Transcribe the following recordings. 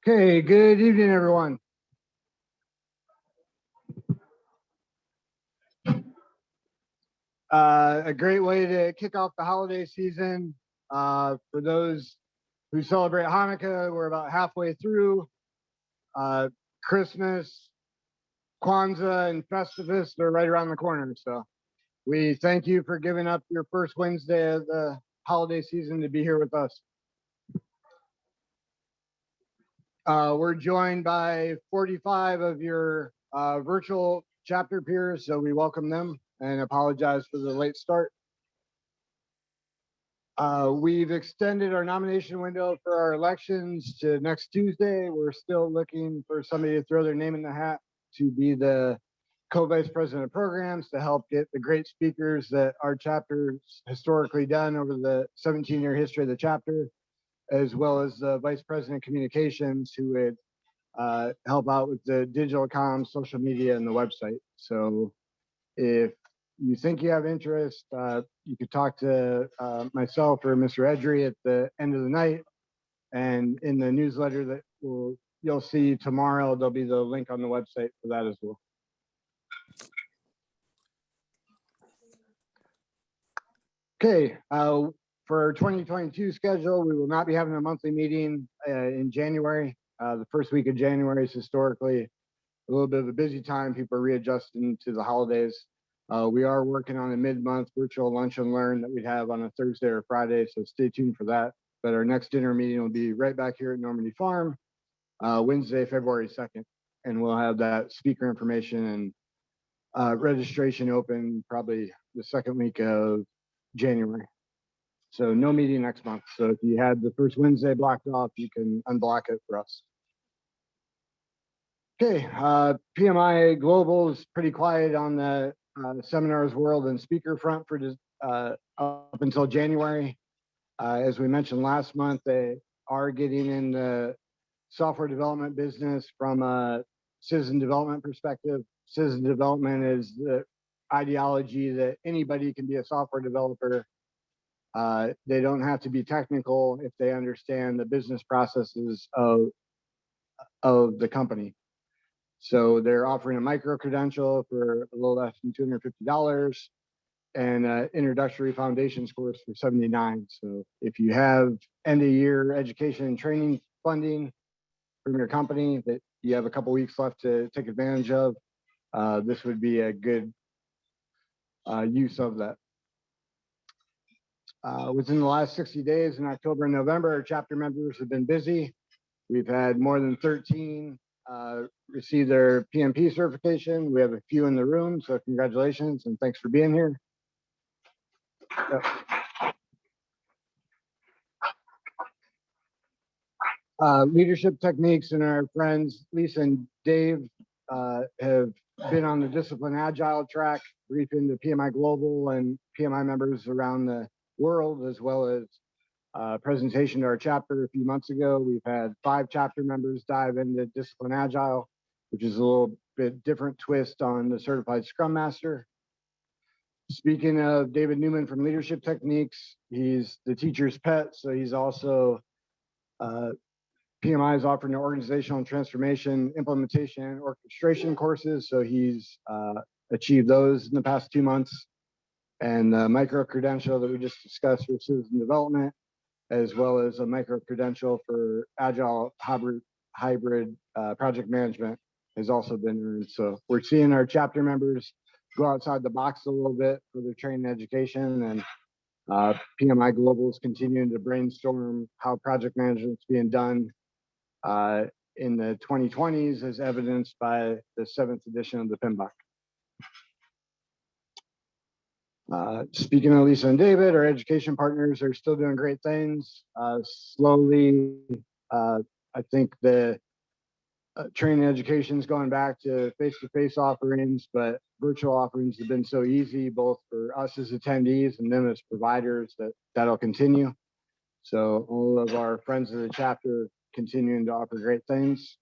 Okay, good evening, everyone. A great way to kick off the holiday season. For those who celebrate Hanukkah, we're about halfway through. Christmas, Kwanzaa, and Festivus are right around the corner. So we thank you for giving up your first Wednesday of the holiday season to be here with us. We're joined by 45 of your virtual chapter peers, so we welcome them and apologize for the late start. We've extended our nomination window for our elections to next Tuesday. We're still looking for somebody to throw their name in the hat to be the co-vice president of programs to help get the great speakers that our chapter's historically done over the 17-year history of the chapter, as well as the vice president of communications who would help out with the digital comms, social media, and the website. So if you think you have interest, you could talk to myself or Mr. Edry at the end of the night. And in the newsletter that you'll see tomorrow, there'll be the link on the website for that as well. Okay, for our 2022 schedule, we will not be having a monthly meeting in January. The first week of January is historically a little bit of a busy time. People are readjusting to the holidays. We are working on a mid-month virtual lunch and learn that we'd have on a Thursday or Friday, so stay tuned for that. But our next dinner meeting will be right back here at Normandie Farm, Wednesday, February 2nd. And we'll have that speaker information and registration open probably the second week of January. So no meeting next month. So if you had the first Wednesday blocked off, you can unblock it for us. Okay, PMI Global is pretty quiet on the seminars world and speaker front for up until January. As we mentioned last month, they are getting in the software development business from a citizen development perspective. Citizen development is the ideology that anybody can be a software developer. They don't have to be technical if they understand the business processes of the company. So they're offering a micro credential for a little less than $250 and an introductory foundations course for $79. So if you have end of year education and training funding from your company that you have a couple weeks left to take advantage of, this would be a good use of that. Within the last 60 days in October and November, our chapter members have been busy. We've had more than 13 receive their PMP certification. We have a few in the room, so congratulations and thanks for being here. Leadership techniques, and our friends Lisa and Dave have been on the discipline agile track, briefing the PMI Global and PMI members around the world, as well as presentation to our chapter a few months ago. We've had 5 chapter members dive into discipline agile, which is a little bit different twist on the certified Scrum Master. Speaking of David Newman from Leadership Techniques, he's the teacher's pet, so he's also PMI is offering organizational and transformation, implementation, and orchestration courses, so he's achieved those in the past 2 months. And the micro credential that we just discussed for citizen development, as well as a micro credential for agile hybrid project management has also been earned. So we're seeing our chapter members go outside the box a little bit for their training and education, and PMI Global is continuing to brainstorm how project management is being done in the 2020s, as evidenced by the 7th edition of the PMBOK. Speaking of Lisa and David, our education partners are still doing great things. Slowly, I think the training education is going back to face-to-face offerings, but virtual offerings have been so easy, both for us as attendees and them as providers, that'll continue. So all of our friends of the chapter continuing to offer great things.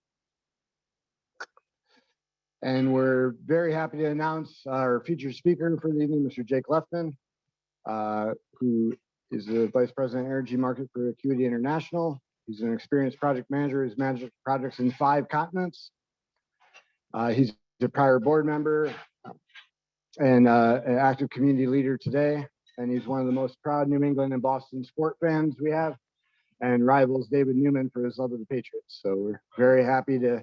And we're very happy to announce our featured speaker for the evening, Mr. Jake Lefman, who He's the Vice President Energy Market for Acuity International. He's an experienced project manager. He's managed projects in 5 continents. He's a prior board member and an active community leader today. And he's one of the most proud New England and Boston sport fans we have, and rivals David Newman for his love of the Patriots. So we're very happy to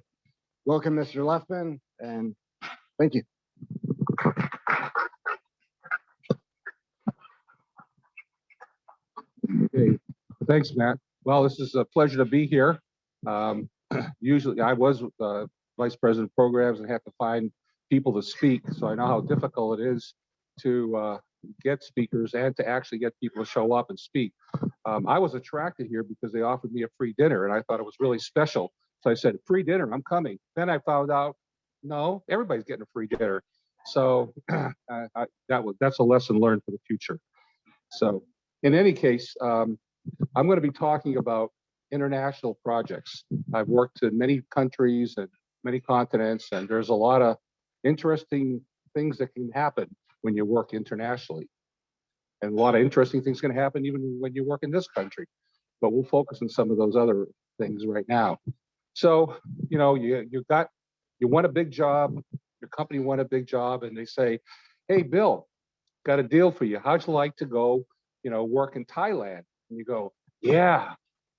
welcome Mr. Lefman, and thank you. Okay, thanks, Matt. Well, this is a pleasure to be here. Usually, I was Vice President of Programs and have to find people to speak, so I know how difficult it is to get speakers and to actually get people to show up and speak. I was attracted here because they offered me a free dinner, and I thought it was really special. So I said, "Free dinner, I'm coming." Then I found out, no, everybody's getting a free dinner. So that's a lesson learned for the future. So in any case, I'm going to be talking about international projects. I've worked in many countries and many continents, and there's a lot of interesting things that can happen when you work internationally. And a lot of interesting things can happen even when you work in this country. But we'll focus on some of those other things right now. So, you know, you won a big job, your company won a big job, and they say, "Hey, Bill, got a deal for you. How'd you like to go, you know, work in Thailand?" And you go, "Yeah,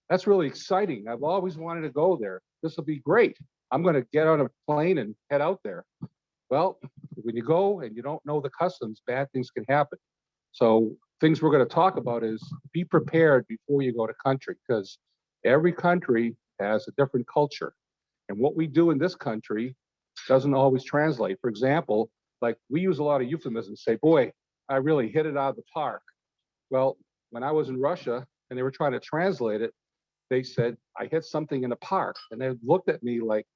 that's really exciting. I've always wanted to go there. This will be great. I'm going to get on a plane and head out there." Well, when you go and you don't know the customs, bad things can happen. So things we're going to talk about is be prepared before you go to country, because every country has a different culture. And what we do in this country doesn't always translate. For example, like we use a lot of euphemisms, say, "Boy, I really hit it out of the park." Well, when I was in Russia and they were trying to translate it, they said, "I hit something in a park." And they looked at me like,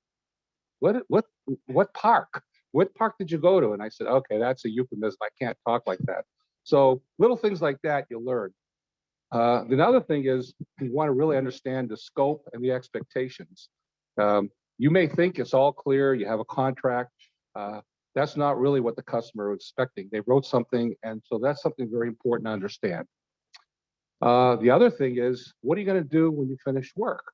what park? What park did you go to? And I said, "Okay, that's a euphemism. I can't talk like that." So little things like that you learn. The other thing is you want to really understand the scope and the expectations. You may think it's all clear, you have a contract. That's not really what the customer was expecting. They wrote something, and so that's something very important to understand. The other thing is, what are you going to do when you finish work?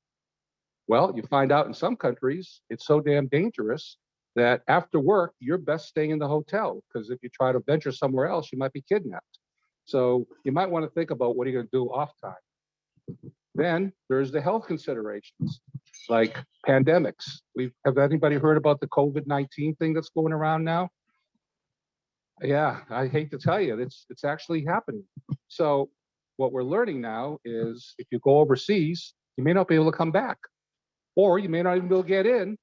Well, you find out in some countries, it's so damn dangerous that after work, you're best staying in the hotel, because if you try to venture somewhere else, you might be kidnapped. So you might want to think about what are you going to do off time. Then there's the health considerations, like pandemics. Have anybody heard about the COVID-19 thing that's going around now? Yeah, I hate to tell you, it's actually happening. So what we're learning now is if you go overseas, you may not be able to come back, or you may not even be able to get in,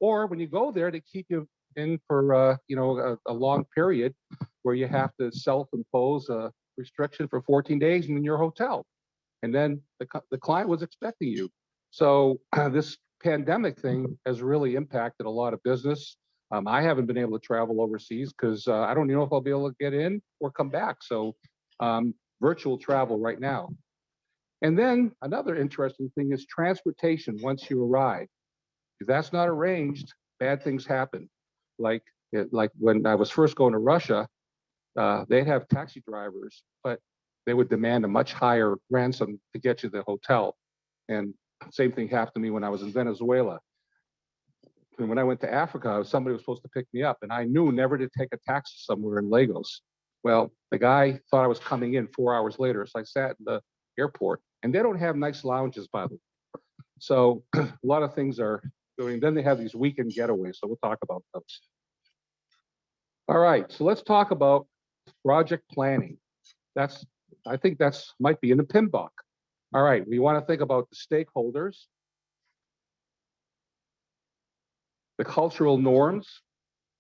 or when you go there, they keep you in for a long period where you have to self-impose a restriction for 14 days in your hotel, and then the client was expecting you. So this pandemic thing has really impacted a lot of business. I haven't been able to travel overseas because I don't know if I'll be able to get in or come back. So virtual travel right now. And then another interesting thing is transportation once you arrive. If that's not arranged, bad things happen. Like when I was first going to Russia, they'd have taxi drivers, but they would demand a much higher ransom to get you to the hotel. And same thing happened to me when I was in Venezuela. And when I went to Africa, somebody was supposed to pick me up, and I knew never to take a taxi somewhere in Lagos. Well, the guy thought I was coming in 4 hours later, so I sat in the airport, and they don't have nice lounges, by the way. So a lot of things are doing. Then they have these weekend getaways, so we'll talk about those. All right, so let's talk about project planning. I think that's might be in the PMBOK. All right, we want to think about the stakeholders, the cultural norms,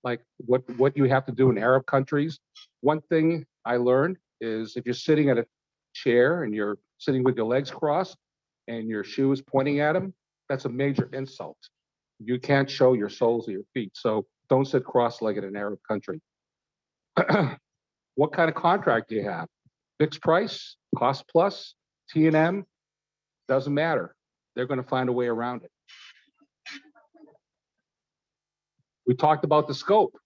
like what you have to do in Arab countries. One thing I learned is if you're sitting at a chair and you're sitting with your legs crossed and your shoe is pointing at them, that's a major insult. You can't show your soles of your feet, so don't sit cross-legged in an Arab country. What kind of contract do you have? Fixed price, cost plus, T&M, doesn't matter. They're going to find a way around it. We talked about the scope.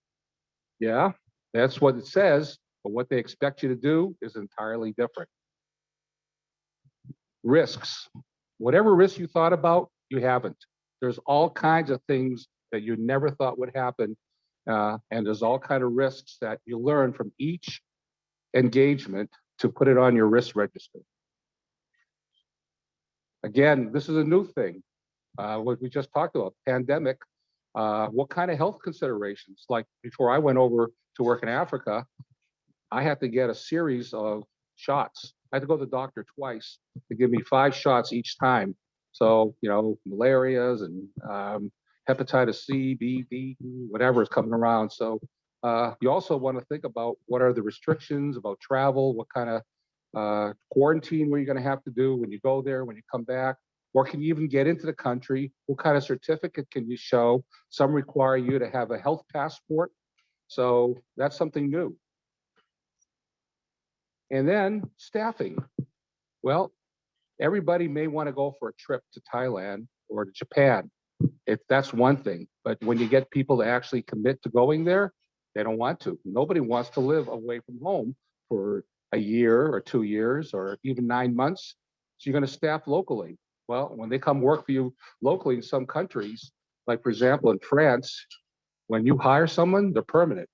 Yeah, that's what it says, but what they expect you to do is entirely different. Risks. Whatever risk you thought about, you haven't. There's all kinds of things that you never thought would happen. And there's all kinds of risks that you learn from each engagement to put it on your risk register. Again, this is a new thing. What we just talked about, pandemic. What kind of health considerations? Like before I went over to work in Africa, I had to get a series of shots. I had to go to the doctor twice to give me 5 shots each time. So, you know, malarias and hepatitis C, B, D, whatever is coming around. So you also want to think about what are the restrictions about travel, what kind of quarantine were you going to have to do when you go there, when you come back, or can you even get into the country? What kind of certificate can you show? Some require you to have a health passport. So that's something new. And then staffing. Well, everybody may want to go for a trip to Thailand or to Japan. If that's one thing, but when you get people to actually commit to going there, they don't want to. Nobody wants to live away from home for a year or 2 years or even 9 months. So you're going to staff locally. Well, when they come work for you locally in some countries, like for example in France, when you hire someone, they're permanent.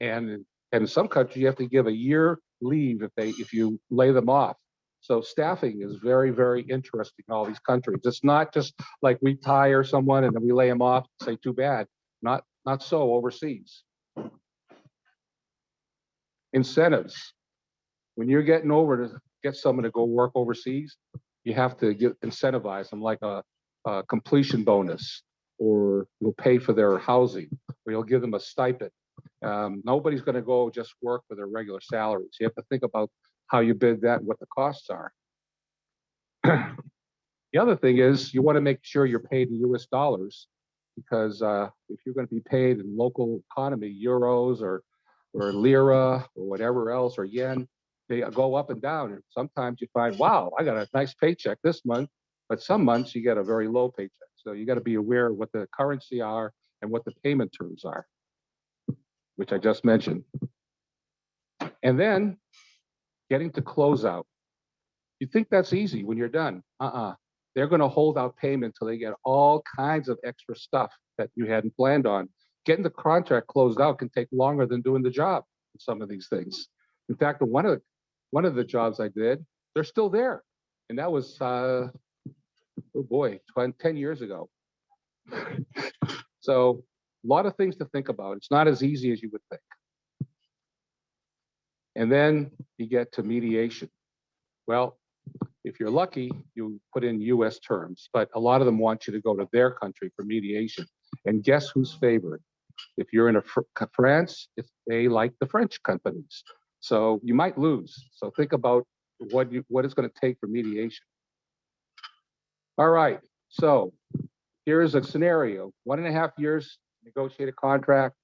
And in some countries, you have to give a year leave if you lay them off. So staffing is very, very interesting in all these countries. It's not just like we hire someone and then we lay them off, say too bad. Not so overseas. Incentives. When you're getting over to get someone to go work overseas, you have to incentivize them like a completion bonus, or you'll pay for their housing, or you'll give them a stipend. Nobody's going to go just work for their regular salaries. You have to think about how you bid that and what the costs are. The other thing is you want to make sure you're paid in US dollars, because if you're going to be paid in local economy, euros or lira or whatever else, or yen, they go up and down. And sometimes you find, wow, I got a nice paycheck this month, but some months you get a very low paycheck. So you got to be aware of what the currency are and what the payment terms are, which I just mentioned. And then getting to close out. You think that's easy when you're done. They're going to hold out payment until they get all kinds of extra stuff that you hadn't planned on. Getting the contract closed out can take longer than doing the job in some of these things. In fact, one of the jobs I did, they're still there. And that was, oh boy, 10 years ago. So a lot of things to think about. It's not as easy as you would think. And then you get to mediation. Well, if you're lucky, you put in US terms, but a lot of them want you to go to their country for mediation. And guess who's favored? If you're in France, if they like the French companies. So you might lose. So think about what it's going to take for mediation. All right, so here's a scenario. 1.5 years, negotiate a contract.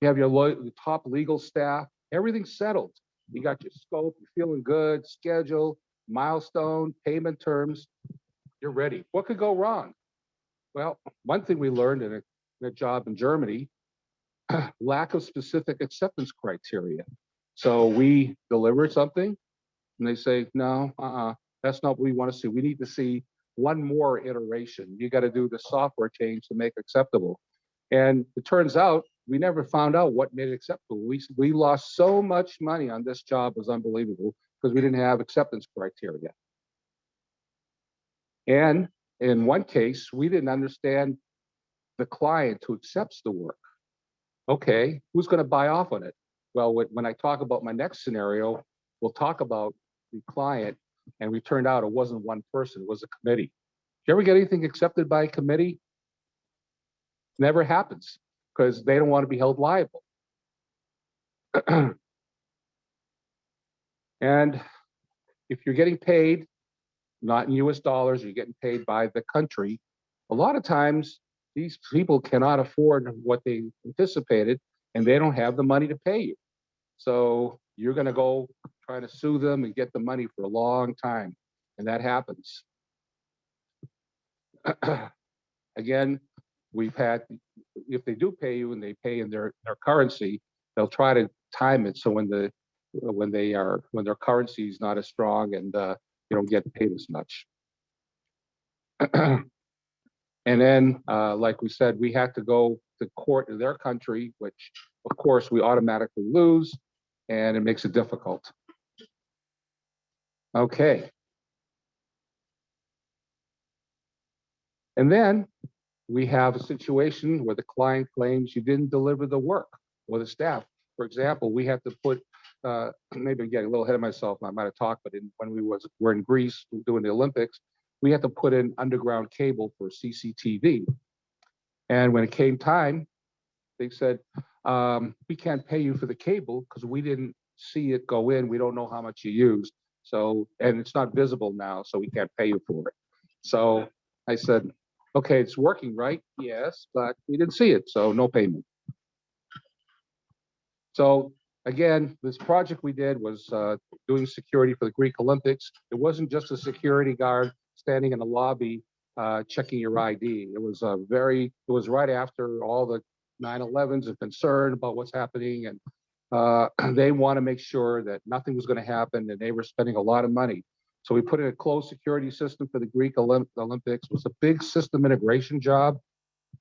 You have your top legal staff, everything's settled. You got your scope, you're feeling good, schedule, milestone, payment terms, you're ready. What could go wrong? Well, one thing we learned in a job in Germany, lack of specific acceptance criteria. So we deliver something and they say, no, that's not what we want to see. We need to see one more iteration. You got to do the software change to make it acceptable. And it turns out we never found out what made it acceptable. We lost so much money on this job, it was unbelievable, because we didn't have acceptance criteria. And in one case, we didn't understand the client who accepts the work. Okay, who's going to buy off on it? Well, when I talk about my next scenario, we'll talk about the client, and we turned out it wasn't one person, it was a committee. Did you ever get anything accepted by a committee? Never happens, because they don't want to be held liable. And if you're getting paid, not in US dollars, you're getting paid by the country, a lot of times these people cannot afford what they anticipated, and they don't have the money to pay you. So you're going to go try to sue them and get the money for a long time, and that happens. Again, we've had, if they do pay you and they pay in their currency, they'll try to time it so when their currency is not as strong and you don't get paid as much. And then, like we said, we had to go to court in their country, which of course we automatically lose, and it makes it difficult. Okay. And then we have a situation where the client claims you didn't deliver the work or the staff. For example, we had to put, maybe I'm getting a little ahead of myself, I might have talked, but when we're in Greece doing the Olympics, we had to put in underground cable for CCTV. And when it came time, they said, we can't pay you for the cable because we didn't see it go in. We don't know how much you used. So, and it's not visible now, so we can't pay you for it. So I said, okay, it's working, right? Yes, but we didn't see it, so no payment. So again, this project we did was doing security for the Greek Olympics. It wasn't just a security guard standing in the lobby checking your ID. It was it was right after all the 9/11s and concern about what's happening, and they want to make sure that nothing was going to happen, and they were spending a lot of money. So we put in a closed security system for the Greek Olympics. It was a big system integration job,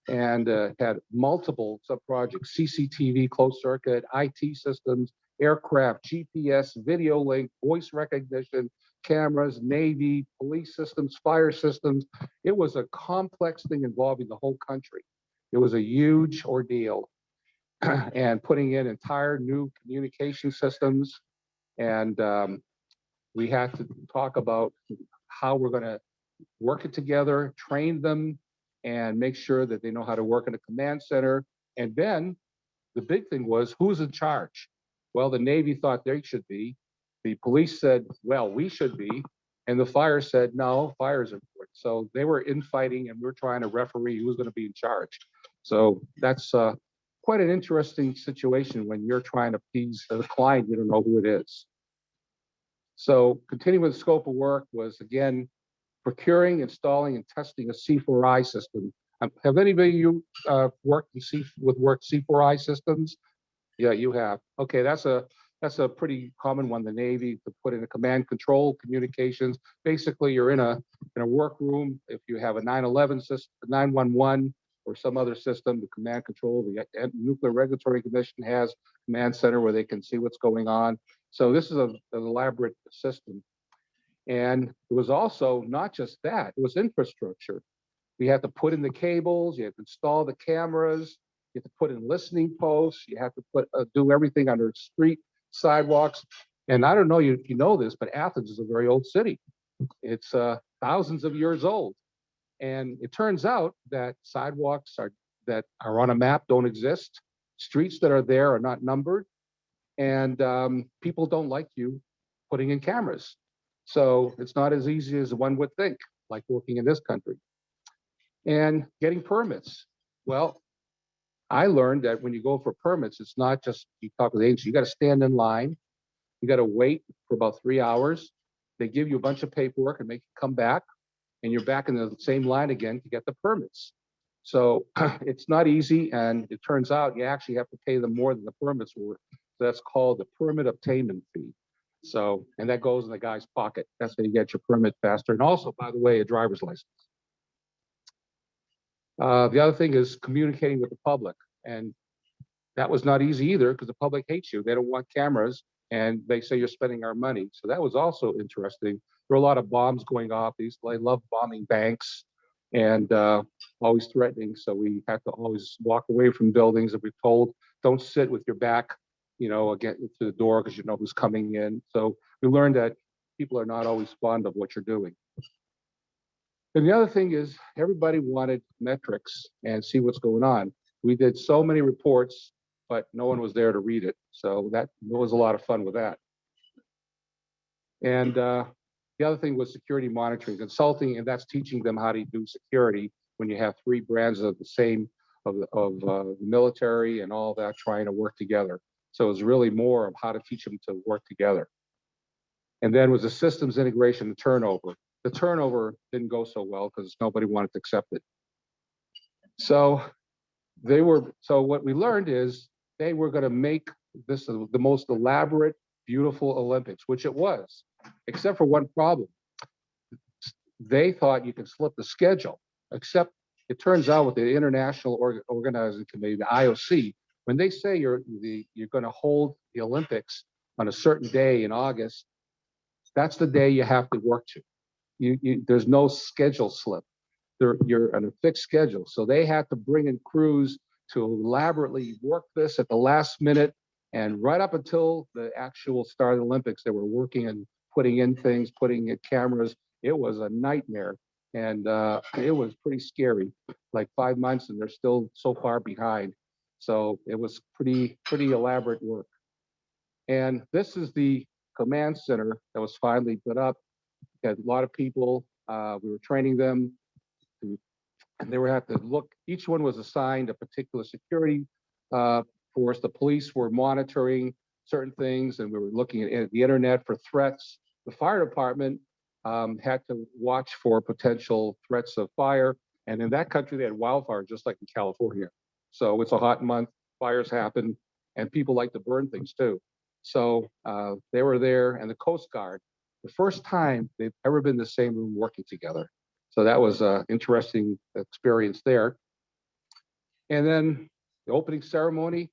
and had multiple sub-projects: CCTV, closed circuit, IT systems, aircraft, GPS, video link, voice recognition, cameras, Navy, police systems, fire systems. It was a complex thing involving the whole country. It was a huge ordeal. And putting in entire new communication systems. And we had to talk about how we're going to work it together, train them, and make sure that they know how to work in a command center. And then the big thing was, who's in charge? Well, the Navy thought they should be. The police said, well, we should be. And the fire said, no, fire's important. So they were infighting, and we were trying to referee who's going to be in charge. So that's quite an interesting situation when you're trying to appease the client, you don't know who it is. So continuing with the scope of work was, again, procuring, installing, and testing a C4I system. Have any of you worked C4I systems? Yeah, you have. Okay, that's a pretty common one. The Navy to put in a command control communications. Basically, you're in a workroom. If you have a 911 system, 911, or some other system, the command control, the Nuclear Regulatory Commission has command center where they can see what's going on. So this is an elaborate system. And it was also not just that, it was infrastructure. We had to put in the cables, you had to install the cameras, you had to put in listening posts, you had to do everything under street sidewalks. And I don't know if you know this, but Athens is a very old city. It's thousands of years old. And it turns out that sidewalks that are on a map don't exist. Streets that are there are not numbered. And people don't like you putting in cameras. So it's not as easy as one would think, like working in this country. And getting permits. Well, I learned that when you go for permits, it's not just you talk with the agency. You got to stand in line. You got to wait for about 3 hours. They give you a bunch of paperwork and make you come back, and you're back in the same line again to get the permits. So it's not easy, and it turns out you actually have to pay them more than the permits were. So that's called the permit obtainment fee. So, and that goes in the guy's pocket. That's how you get your permit faster. And also, by the way, a driver's license. The other thing is communicating with the public. And that was not easy either, because the public hates you. They don't want cameras, and they say you're spending our money. So that was also interesting. There were a lot of bombs going off. They love bombing banks and always threatening. So we had to always walk away from buildings that we're told, don't sit with your back, again to the door, because you know who's coming in. So we learned that people are not always fond of what you're doing. And the other thing is, everybody wanted metrics and see what's going on. We did so many reports, but no one was there to read it. So that was a lot of fun with that. And the other thing was security monitoring, consulting, and that's teaching them how to do security when you have 3 brands of the same, of the military and all that trying to work together. So it was really more of how to teach them to work together. And then was the systems integration and turnover. The turnover didn't go so well because nobody wanted to accept it. So what we learned is they were going to make this the most elaborate, beautiful Olympics, which it was, except for one problem. they thought you could slip the schedule, except it turns out with the International Organizing Committee, the IOC, when they say you're going to hold the Olympics on a certain day in August, that's the day you have to work to. There's no schedule slip. You're on a fixed schedule. So they had to bring in crews to elaborately work this at the last minute. And right up until the actual start of the Olympics, they were working and putting in things, putting in cameras. It was a nightmare. And it was pretty scary, like 5 months, and they're still so far behind. So it was pretty elaborate work. And this is the command center that was finally put up. We had a lot of people. We were training them. And they were have to look. Each one was assigned a particular security force. The police were monitoring certain things, and we were looking at the internet for threats. The fire department had to watch for potential threats of fire. And in that country, they had wildfires just like in California. So it's a hot month, fires happen, and people like to burn things too. So they were there, and the Coast Guard, the first time they've ever been in the same room working together. So that was an interesting experience there. And then the opening ceremony,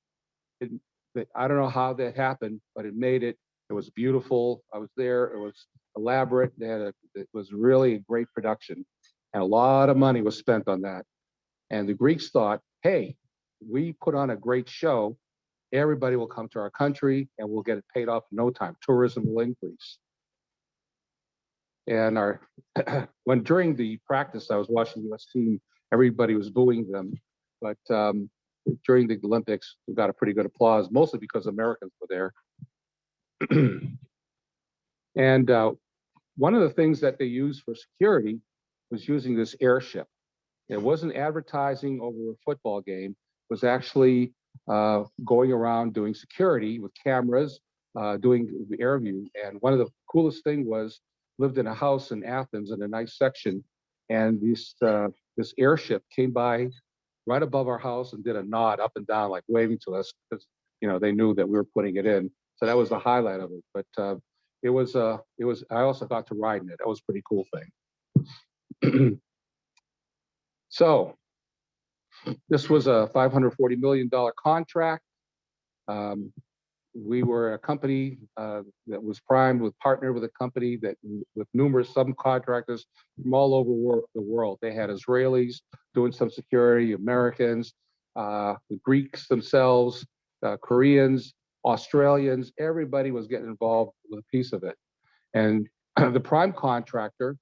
I don't know how that happened, but it made it. It was beautiful. I was there. It was elaborate. It was really a great production. And a lot of money was spent on that. And the Greeks thought, hey, we put on a great show. Everybody will come to our country and we'll get it paid off in no time. Tourism will increase. And when during the practice, I was watching the U.S. team, everybody was booing them. But during the Olympics, we got a pretty good applause, mostly because Americans were there. And one of the things that they used for security was using this airship. It wasn't advertising over a football game. It was actually going around doing security with cameras, doing the air view. And one of the coolest thing was, lived in a house in Athens in a nice section, and this airship came by right above our house and did a nod up and down, like waving to us, because they knew that we were putting it in. So that was the highlight of it. But it was. I also got to ride in it. That was a pretty cool thing. So this was a $540 million contract. We were a company that was primed with partnered with a company that with numerous subcontractors from all over the world. They had Israelis doing some security, Americans, the Greeks themselves, Koreans, Australians. Everybody was getting involved with a piece of it. And the prime contractor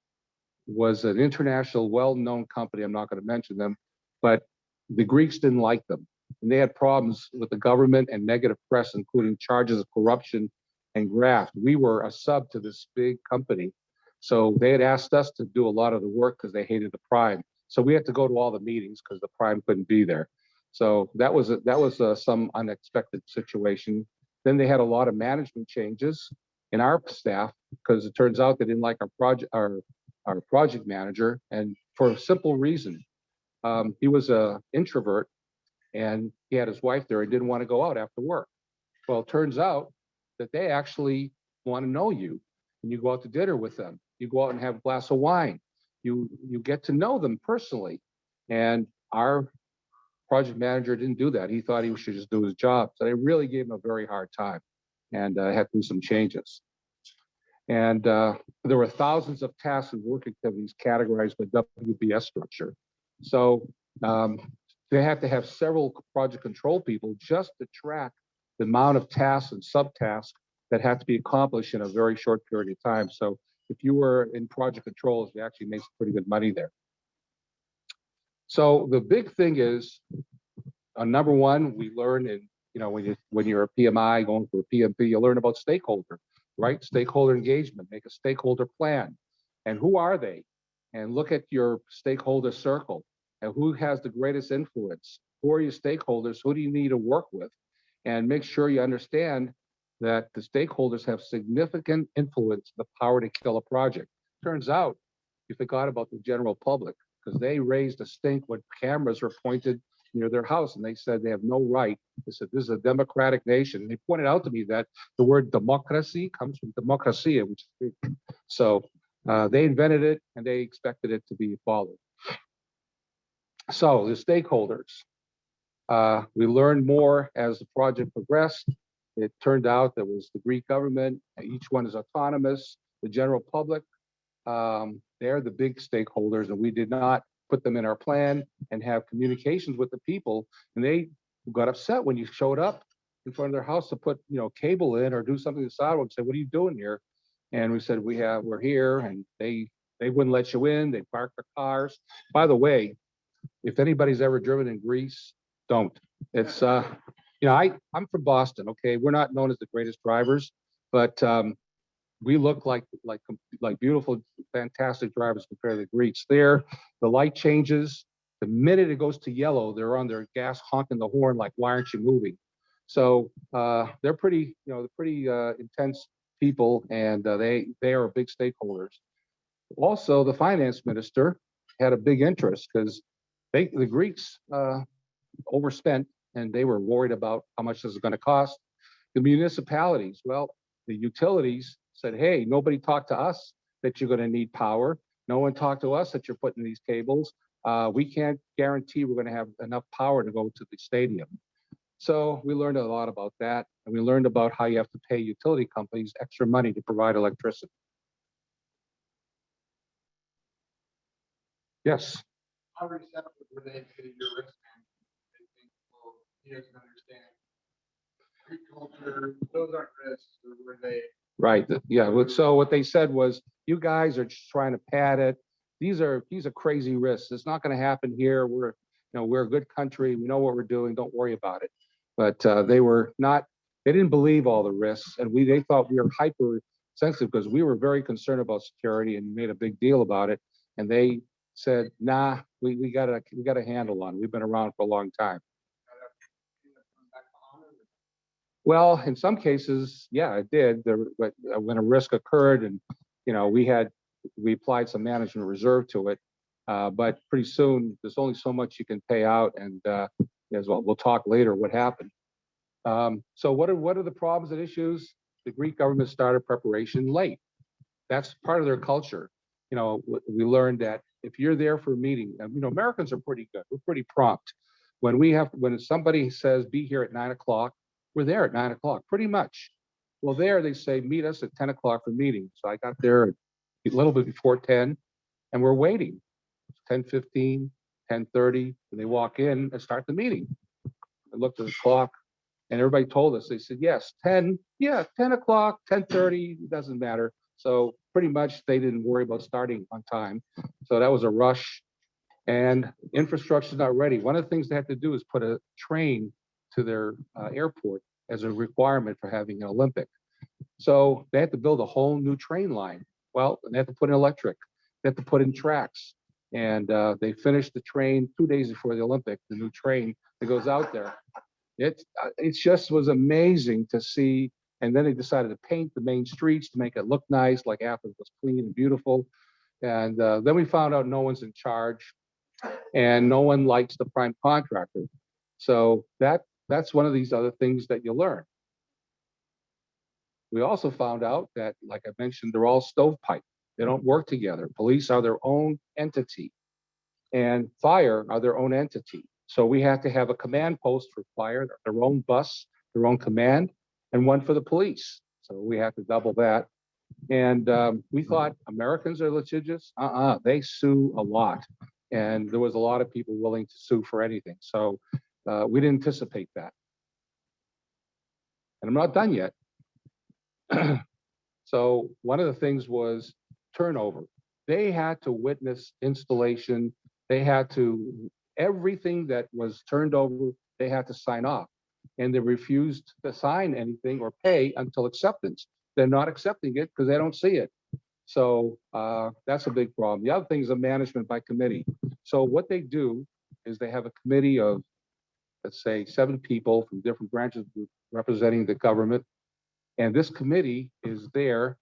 was an international, well-known company. I'm not going to mention them, but the Greeks didn't like them. And they had problems with the government and negative press, including charges of corruption and graft. We were a sub to this big company. So they had asked us to do a lot of the work because they hated the prime. So we had to go to all the meetings because the prime couldn't be there. So that was some unexpected situation. Then they had a lot of management changes in our staff because it turns out they didn't like our project manager, and for a simple reason. He was an introvert, and he had his wife there and didn't want to go out after work. Well, it turns out that they actually want to know you, and you go out to dinner with them. You go out and have a glass of wine. You get to know them personally. And our project manager didn't do that. He thought he should just do his job. So they really gave him a very hard time, and had to do some changes. And there were thousands of tasks and work activities categorized by WBS structure. So they had to have several project control people just to track the amount of tasks and subtasks that had to be accomplished in a very short period of time. So if you were in project controls, you actually made some pretty good money there. So the big thing is, number one, we learn in, when you're a PMI going for a PMP, you learn about stakeholder, right? Stakeholder engagement, make a stakeholder plan. And who are they? And look at your stakeholder circle and who has the greatest influence. Who are your stakeholders? Who do you need to work with? And make sure you understand that the stakeholders have significant influence, the power to kill a project. Turns out you forgot about the general public, because they raised a stink when cameras were pointed near their house, and they said they have no right. They said this is a democratic nation. And they pointed out to me that the word democracy comes from democracia, which is Greek. So They invented it and they expected it to be followed. So the stakeholders, we learned more as the project progressed. It turned out there was the Greek government, each one is autonomous, the general public, they're the big stakeholders, and we did not put them in our plan and have communications with the people. And they got upset when you showed up in front of their house to put, cable in or do something to the sidewalk and say, "What are you doing here?" And we said, we're here, and they wouldn't let you in. They parked their cars. By the way, if anybody's ever driven in Greece, don't. It's I'm from Boston. Okay, we're not known as the greatest drivers, but we look like beautiful, fantastic drivers compared to the Greeks. There, the light changes. The minute it goes to yellow, they're on their gas honking the horn like, "Why aren't you moving?" So they're pretty, intense people, and they are big stakeholders. Also, the finance minister had a big interest because the Greeks overspent, and they were worried about how much this is going to cost. The municipalities, well, the utilities said, "Hey, nobody talked to us that you're going to need power. No one talked to us that you're putting these cables. We can't guarantee we're going to have enough power to go to the stadium." So we learned a lot about that, and we learned about how you have to pay utility companies extra money to provide electricity. Yes. How receptive were they to your risk management? They think, well, he doesn't understand Greek culture, those aren't risks, or were they? Right. Yeah. So what they said was, "You guys are just trying to pad it. These are crazy risks. It's not going to happen here. We're a good country. We know what we're doing. Don't worry about it." But they were not. They didn't believe all the risks, and they thought we were hyper sensitive because we were very concerned about security and made a big deal about it. And they said, "Nah, we got a handle on it. We've been around for a long time." Well, in some cases, yeah, it did. But when a risk occurred, and we applied some management reserve to it, but pretty soon there's only so much you can pay out, and as well, we'll talk later what happened. So what are the problems and issues? The Greek government started preparation late. That's part of their culture. We learned that if you're there for a meeting, Americans are pretty good. We're pretty prompt. When somebody says be here at 9 o'clock, we're there at 9 o'clock, pretty much. Well, there they say meet us at 10 o'clock for meeting. So I got there a little bit before 10, and we're waiting. 10:15, 10:30, and they walk in and start the meeting. I looked at the clock, and everybody told us. They said yes, 10 o'clock, 10:30, it doesn't matter. So pretty much they didn't worry about starting on time. So that was a rush, and infrastructure's not ready. One of the things they had to do is put a train to their airport as a requirement for having an Olympic. So they had to build a whole new train line. Well, they had to put in electric. They had to put in tracks. And they finished the train 2 days before the Olympic, the new train that goes out there. It just was amazing to see. And then they decided to paint the main streets to make it look nice, like Athens was clean and beautiful. And then we found out no one's in charge, and no one likes the prime contractor. So that's one of these other things that you learn. We also found out that, like I mentioned, they're all stovepipe. They don't work together. Police are their own entity, and fire are their own entity. So we have to have a command post for fire, their own bus, their own command, and one for the police. So we have to double that. And we thought Americans are litigious. They sue a lot. And there was a lot of people willing to sue for anything. So we didn't anticipate that. And I'm not done yet. So one of the things was turnover. They had to witness installation. Everything that was turned over, they had to sign off. And they refused to sign anything or pay until acceptance. They're not accepting it because they don't see it. So that's a big problem. The other thing is the management by committee. So what they do is they have a committee of, let's say, 7 people from different branches representing the government. And this committee is there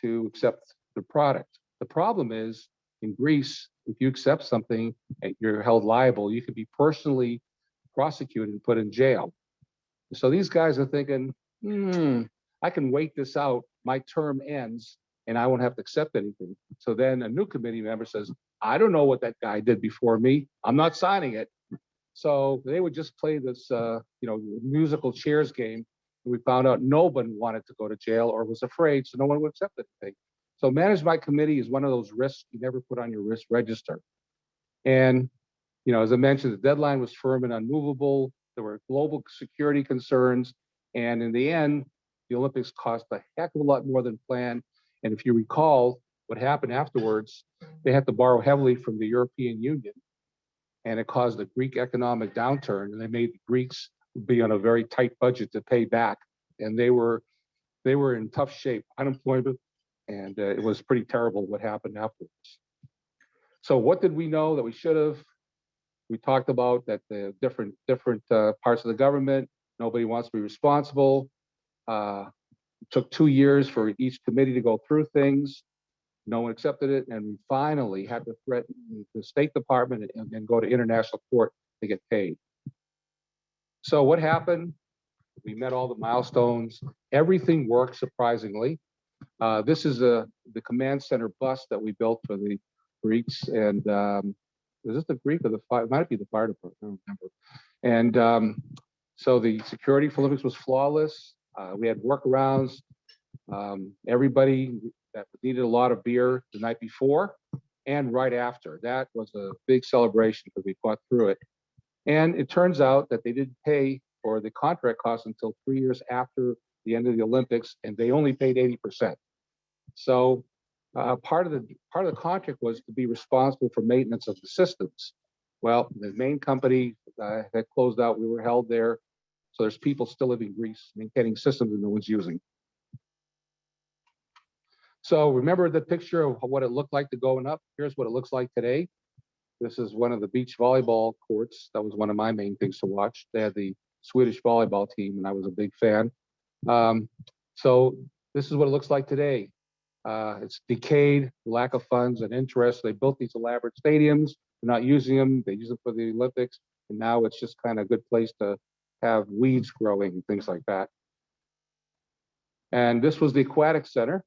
to accept the product. The problem is, in Greece, if you accept something and you're held liable, you could be personally prosecuted and put in jail. So these guys are thinking, I can wait this out. My term ends, and I won't have to accept anything. So then a new committee member says, I don't know what that guy did before me. I'm not signing it. So they would just play this, musical chairs game. And we found out nobody wanted to go to jail or was afraid, so no one would accept anything. So managed by committee is one of those risks you never put on your risk register. And, as I mentioned, the deadline was firm and unmovable. There were global security concerns. And in the end, the Olympics cost a heck of a lot more than planned. And if you recall what happened afterwards, they had to borrow heavily from the European Union. And it caused a Greek economic downturn. And they made the Greeks be on a very tight budget to pay back. And they were in tough shape, unemployment, and it was pretty terrible what happened afterwards. So what did we know that we should have? We talked about that the different parts of the government, nobody wants to be responsible. It took 2 years for each committee to go through things. No one accepted it, and we finally had to threaten the State Department and go to international court to get paid. So what happened? We met all the milestones. Everything worked surprisingly. This is the command center bus that we built for the Greeks, and is this the Greek or the fire? It might be the fire department. I don't remember. And so the security for Olympics was flawless. We had workarounds. Everybody that needed a lot of beer the night before and right after. That was a big celebration because we fought through it. And it turns out that they didn't pay for the contract costs until 3 years after the end of the Olympics, and they only paid 80%. So part of the contract was to be responsible for maintenance of the systems. Well, the main company had closed out. We were held there. So there's people still living in Greece maintaining systems that no one's using. So remember the picture of what it looked like to going up? Here's what it looks like today. This is one of the beach volleyball courts. That was one of my main things to watch. They had the Swedish volleyball team, and I was a big fan. So this is what it looks like today. It's decayed, lack of funds and interest. They built these elaborate stadiums. They're not using them. They use them for the Olympics. And now it's just kind of a good place to have weeds growing and things like that. And this was the aquatic center.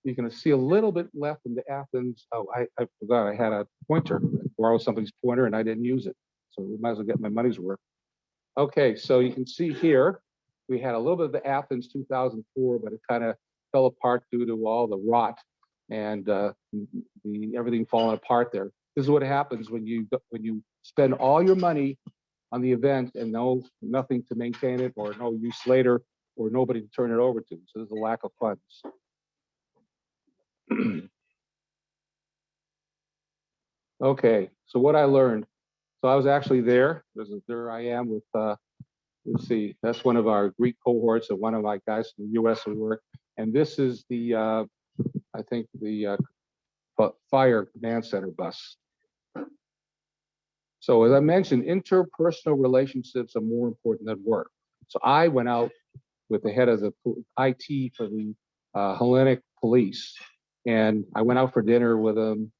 You can see a little bit left in the Athens. Oh, I forgot I had a pointer. I borrowed somebody's pointer and I didn't use it. So we might as well get my money's worth. Okay, so you can see here, we had a little bit of the Athens 2004, but it kind of fell apart due to all the rot and everything falling apart there. This is what happens when you spend all your money on the event and nothing to maintain it, or no use later, or nobody to turn it over to. So there's a lack of funds. Okay, so what I learned. So I was actually there. There I am with, let's see, that's one of our Greek cohorts and one of my guys from the US we work. And this is the, I think the fire command center bus. So as I mentioned, interpersonal relationships are more important than work. So I went out with the head of the IT for the Hellenic police. And I went out for dinner with him,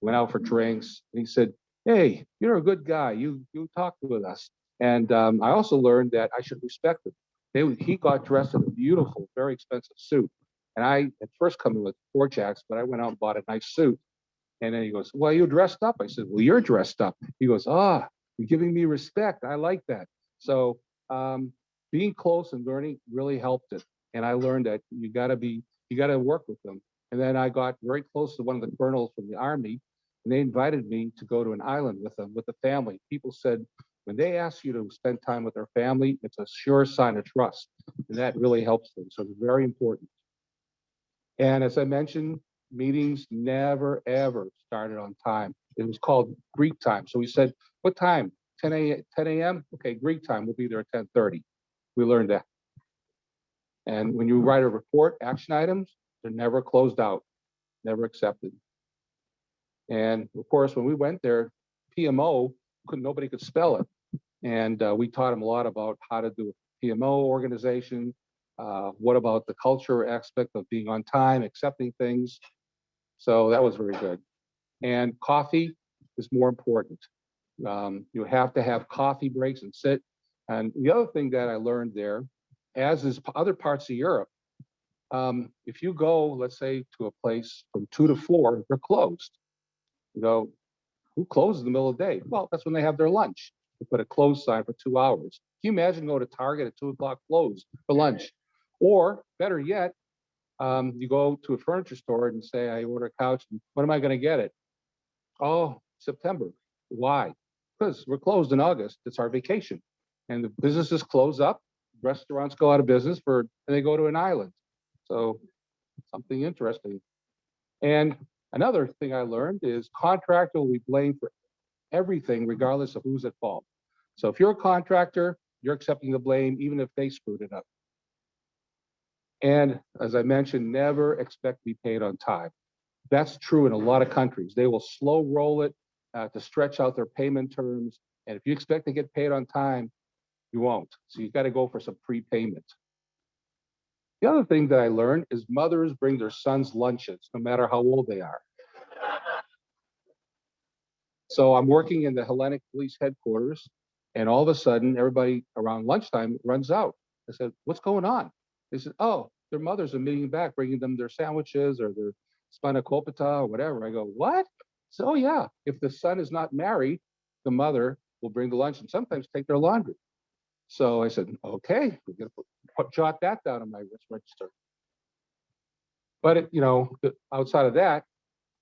went out for drinks. And he said, hey, you're a good guy. You talked with us. And I also learned that I should respect him. He got dressed in a beautiful, very expensive suit. And I at first come in with 4 jacks, but I went out and bought a nice suit. And then he goes, well, you're dressed up. I said, well, you're dressed up. He goes, you're giving me respect. I like that. So being close and learning really helped it. And I learned that you got to work with them. And then I got very close to one of the colonels from the Army, and they invited me to go to an island with them, with the family. People said, when they ask you to spend time with their family, it's a sure sign of trust. And that really helps them. So it's very important. And as I mentioned, meetings never, ever started on time. It was called Greek time. So we said, what time? 10 a.m.? Okay, Greek time. We'll be there at 10:30. We learned that. And when you write a report, action items, they're never closed out, never accepted. And of course, when we went there, PMO, nobody could spell it. And we taught them a lot about how to do a PMO organization. What about the culture aspect of being on time, accepting things? So that was very good. And coffee is more important. You have to have coffee breaks and sit. And the other thing that I learned there, as is other parts of Europe, If you go, let's say, to a place from 2 to 4, they're closed. You go, who closes in the middle of the day? Well, that's when they have their lunch. They put a close sign for 2 hours. Can you imagine going to Target at 2 o'clock closed for lunch? Or better yet, you go to a furniture store and say, I order a couch. When am I going to get it? Oh, September. Why? Because we're closed in August. It's our vacation. And the businesses close up, restaurants go out of business and they go to an island. So something interesting. And another thing I learned is contractor will be blamed for everything, regardless of who's at fault. So if you're a contractor, you're accepting the blame, even if they screwed it up. And as I mentioned, never expect to be paid on time. That's true in a lot of countries. They will slow roll it to stretch out their payment terms. And if you expect to get paid on time, you won't. So you've got to go for some prepayment. The other thing that I learned is mothers bring their sons lunches, no matter how old they are. So I'm working in the Hellenic Police headquarters, and all of a sudden, everybody around lunchtime runs out. I said, what's going on? They said, oh, their mothers are meeting back, bringing them their sandwiches or their spanakopita or whatever. I go, what? So, oh, yeah, if the son is not married, the mother will bring the lunch and sometimes take their laundry. So I said, okay, we're going to jot that down on my register. But, outside of that,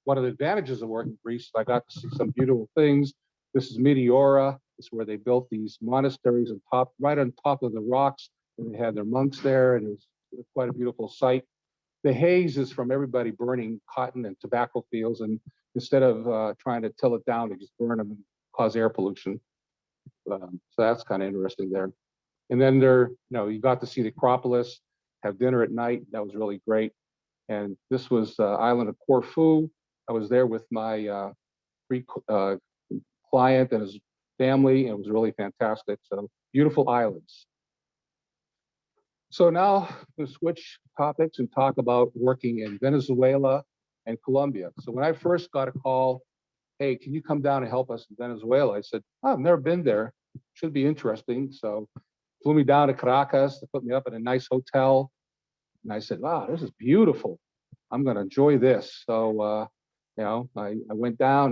one of the advantages of working in Greece, I got to see some beautiful things. This is Meteora. This is where they built these monasteries right on top of the rocks. And they had their monks there, and it was quite a beautiful sight. The haze is from everybody burning cotton and tobacco fields, and instead of trying to till it down, they just burn them and cause air pollution. So that's kind of interesting there. And then you got to see the Acropolis, have dinner at night. That was really great. And this was the island of Corfu. I was there with my client and his family, and it was really fantastic. So beautiful islands. So now we'll switch topics and talk about working in Venezuela and Colombia. So when I first got a call, hey, can you come down and help us in Venezuela? I said, oh, I've never been there. Should be interesting. So flew me down to Caracas to put me up in a nice hotel. And I said, wow, this is beautiful. I'm going to enjoy this. So, I went down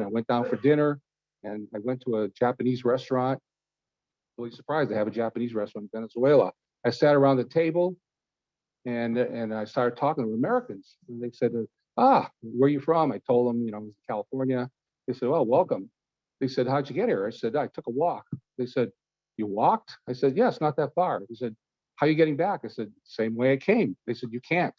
for dinner, and I went to a Japanese restaurant. Really surprised they have a Japanese restaurant in Venezuela. I sat around the table and I started talking to Americans. And they said, where are you from? I told them, I was in California. They said, oh, welcome. They said, how'd you get here? I said, I took a walk. They said, you walked? I said, yes, not that far. They said, how are you getting back? I said, same way I came. They said, you can't.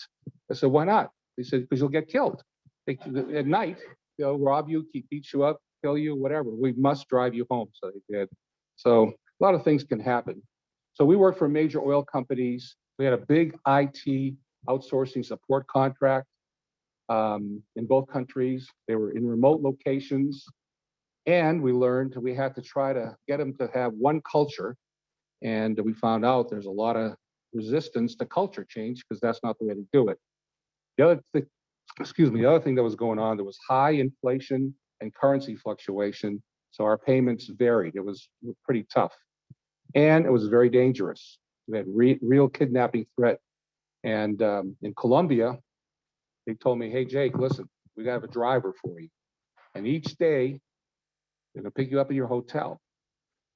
I said, why not? They said, because you'll get killed. At night, they'll rob you, beat you up, kill you, whatever. We must drive you home. So they did. So a lot of things can happen. So we worked for major oil companies. We had a big IT outsourcing support contract in both countries. They were in remote locations. And we learned we had to try to get them to have one culture. And we found out there's a lot of resistance to culture change because that's not the way to do it. The other thing that was going on, there was high inflation and currency fluctuation. So our payments varied. It was pretty tough. And it was very dangerous. We had real kidnapping threat. And in Colombia, they told me, hey, Jake, listen, we got to have a driver for you. And each day, they're going to pick you up at your hotel.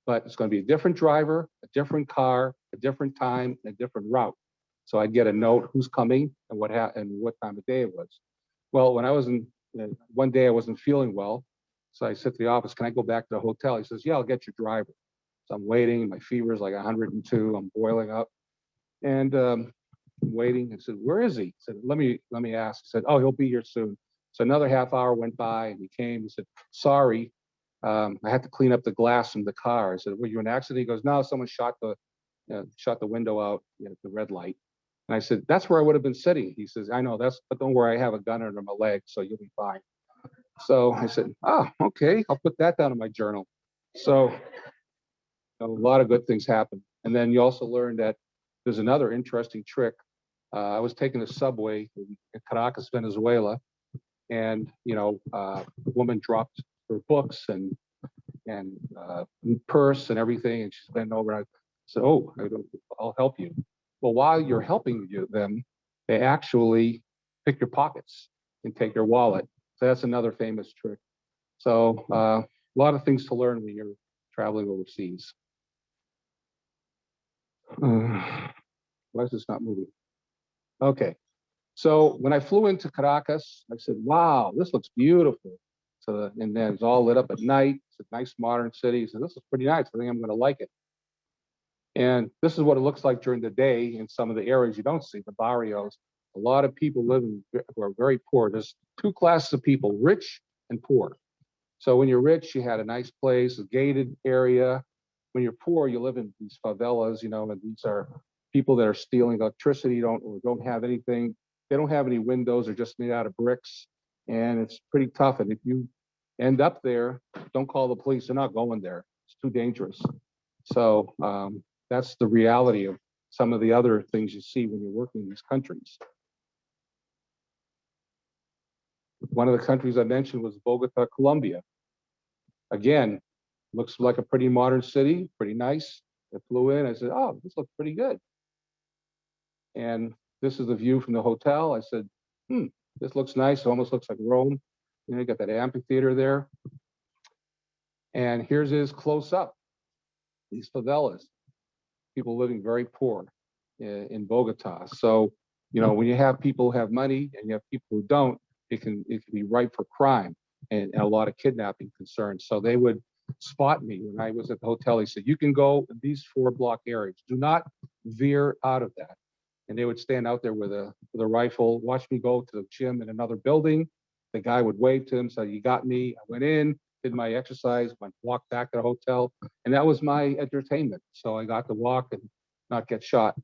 But it's going to be a different driver, a different car, a different time, and a different route. So I'd get a note who's coming and what time of day it was. Well, when I was one day I wasn't feeling well. So I said to the office, can I go back to the hotel? He says, yeah, I'll get your driver. So I'm waiting. My fever is like 102. I'm boiling up. And I'm waiting. I said, where is he? He said, let me ask. He said, oh, he'll be here soon. So another half hour went by and he came. He said, sorry, I had to clean up the glass from the car. I said, were you in an accident? He goes, no, someone shot the window out at the red light. And I said, that's where I would have been sitting. He says, I know, but don't worry, I have a gun under my leg, so you'll be fine. So I said, okay, I'll put that down in my journal. So a lot of good things happen. And then you also learn that there's another interesting trick. I was taking a subway in Caracas, Venezuela, and a woman dropped her books and purse and everything, and she's bent over. I said, "Oh, I'll help you." Well, while you're helping them, they actually pick your pockets and take your wallet. So that's another famous trick. So a lot of things to learn when you're traveling overseas. Why is this not moving? Okay. So when I flew into Caracas, I said, wow, this looks beautiful. So, and then it's all lit up at night. It's a nice modern city. So this is pretty nice. I think I'm going to like it. And this is what it looks like during the day in some of the areas you don't see, the barrios. A lot of people living who are very poor. There's two classes of people, rich and poor. So when you're rich, you had a nice place, a gated area. When you're poor, you live in these favelas, you know, and these are people that are stealing electricity, don't have anything. They don't have any windows, they're just made out of bricks. And it's pretty tough. And if you end up there, don't call the police, they're not going there. It's too dangerous. So that's the reality of some of the other things you see when you're working in these countries. One of the countries I mentioned was Bogota, Colombia. Again, looks like a pretty modern city, pretty nice. I flew in, I said, oh, this looks pretty good. And this is the view from the hotel. I said, this looks nice. It almost looks like Rome. You know, you got that amphitheater there. And here's his close up, these favelas, people living very poor in Bogota. So, you know, when you have people who have money and you have people who don't, it can be ripe for crime and a lot of kidnapping concerns. So they would spot me when I was at the hotel. He said, you can go in these 4-block areas. Do not veer out of that. And they would stand out there with a rifle, watch me go to the gym in another building. The guy would wave to him, say, you got me. I went in, did my exercise, walked back to the hotel, and that was my entertainment. So I got to walk and not get shot.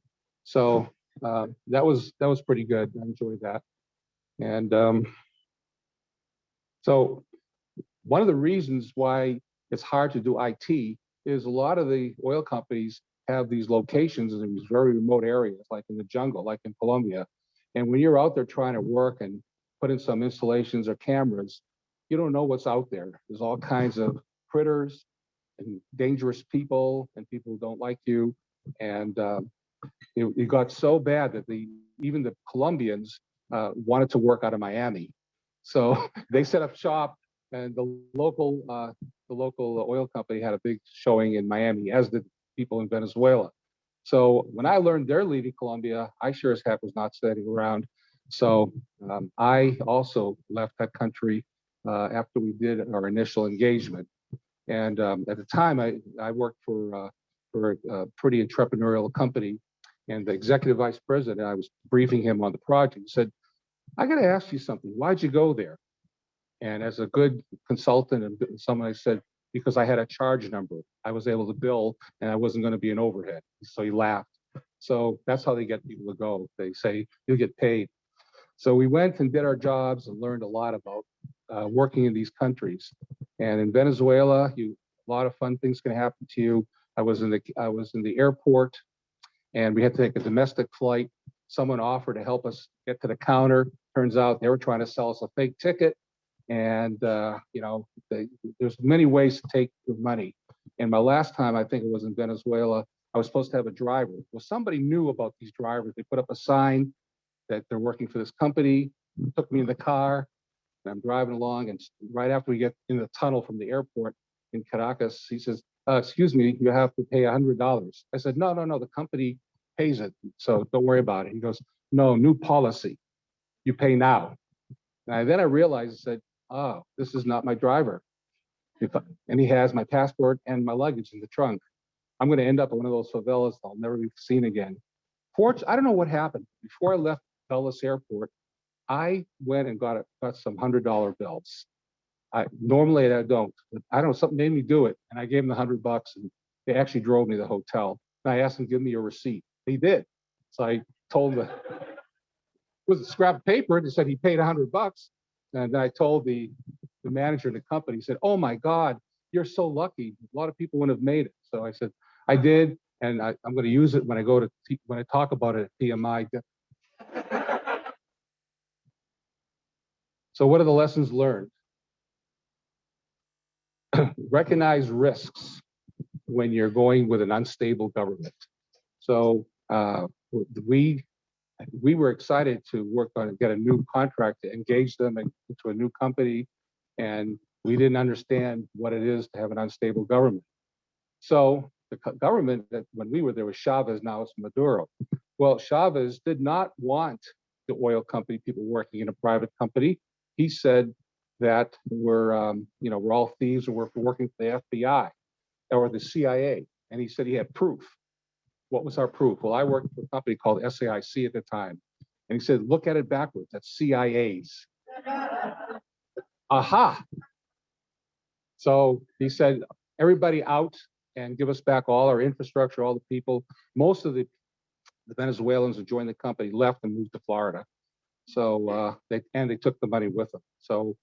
So that was pretty good. I enjoyed that. And so one of the reasons why it's hard to do IT is a lot of the oil companies have these locations in these very remote areas, like in the jungle, like in Colombia. And when you're out there trying to work and put in some installations or cameras, you don't know what's out there. There's all kinds of critters and dangerous people and people who don't like you. And it got so bad that even the Colombians wanted to work out of Miami. So they set up shop, and the local oil company had a big showing in Miami, as did people in Venezuela. So when I learned they're leaving Colombia, I sure as heck was not staying around. So I also left that country after we did our initial engagement. And at the time, I worked for a pretty entrepreneurial company, and the executive vice president, I was briefing him on the project. He said, I got to ask you something. Why'd you go there? And as a good consultant and someone, I said, because I had a charge number. I was able to bill and I wasn't going to be an overhead. So he laughed. So that's how they get people to go. They say, you'll get paid. So we went and did our jobs and learned a lot about working in these countries. And in Venezuela, a lot of fun things can happen to you. I was in the airport, and we had to take a domestic flight. Someone offered to help us get to the counter. Turns out they were trying to sell us a fake ticket. And you know, there's many ways to take your money. And my last time, I think it was in Venezuela, I was supposed to have a driver. Well, somebody knew about these drivers. They put up a sign that they're working for this company, took me in the car, and I'm driving along, and right after we get in the tunnel from the airport in Caracas, he says, excuse me, you have to pay $100. I said, no, the company pays it, so don't worry about it. He goes, no, new policy, you pay now. And then I realized, I said, oh, this is not my driver. And he has my passport and my luggage in the trunk. I'm going to end up in one of those favelas I'll never be seen again. I don't know what happened. Before I left Dulles Airport, I went and got some $100 bills. Normally I don't. I don't know, something made me do it. And I gave them the $100, and they actually drove me to the hotel. And I asked them to give me a receipt. They did. So I told them, it was a scrap of paper. They said he paid $100. And then I told the manager of the company, he said, oh my God, you're so lucky. A lot of people wouldn't have made it. So I said, I did. And I'm going to use it when I talk about it at PMI. So what are the lessons learned? Recognize risks when you're going with an unstable government. So we we were excited to work on and get a new contract to engage them into a new company, and we didn't understand what it is to have an unstable government. So the government that when we were there was Chavez, now it's Maduro. Well, Chavez did not want the oil company people working in a private company. He said that we're all thieves and we're working for the FBI or the CIA, and he said he had proof. What was our proof? Well, I worked for a company called SAIC at the time. And he said, look at it backwards. That's CIA's. Aha. So he said, everybody out and give us back all our infrastructure, all the people. Most of the Venezuelans who joined the company left and moved to Florida. So they took the money with them. So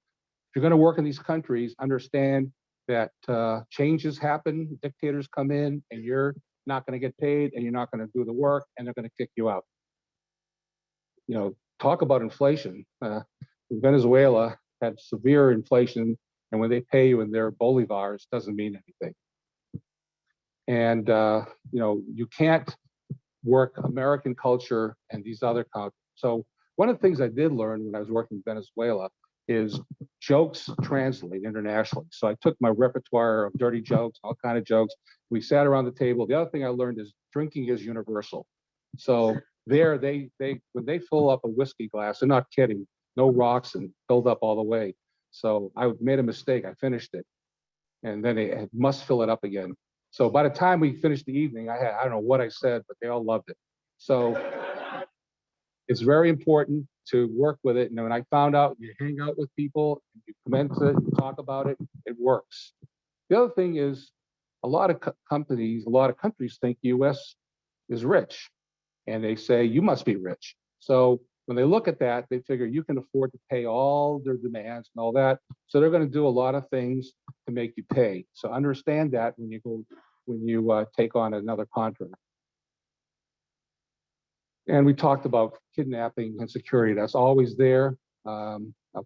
if you're going to work in these countries, understand that changes happen, dictators come in, and you're not going to get paid, and you're not going to do the work, and they're going to kick you out. You know, talk about inflation. Venezuela had severe inflation, and when they pay you in their bolivars, doesn't mean anything. And you can't work American culture and these other cultures. So one of the things I did learn when I was working in Venezuela is jokes translate internationally. So I took my repertoire of dirty jokes, all kind of jokes. We sat around the table. The other thing I learned is drinking is universal. So there, when they fill up a whiskey glass, they're not kidding, no rocks and filled up all the way. So I made a mistake. I finished it, and then they must fill it up again. So by the time we finished the evening, I don't know what I said, but they all loved it. So it's very important to work with it. And when I found out you hang out with people, you commence it, you talk about it, it works. The other thing is a lot of companies, a lot of countries think US is rich, and they say you must be rich. So when they look at that, they figure you can afford to pay all their demands and all that. So they're going to do a lot of things to make you pay. So understand that when you take on another contract. And we talked about kidnapping and security. That's always there. I'll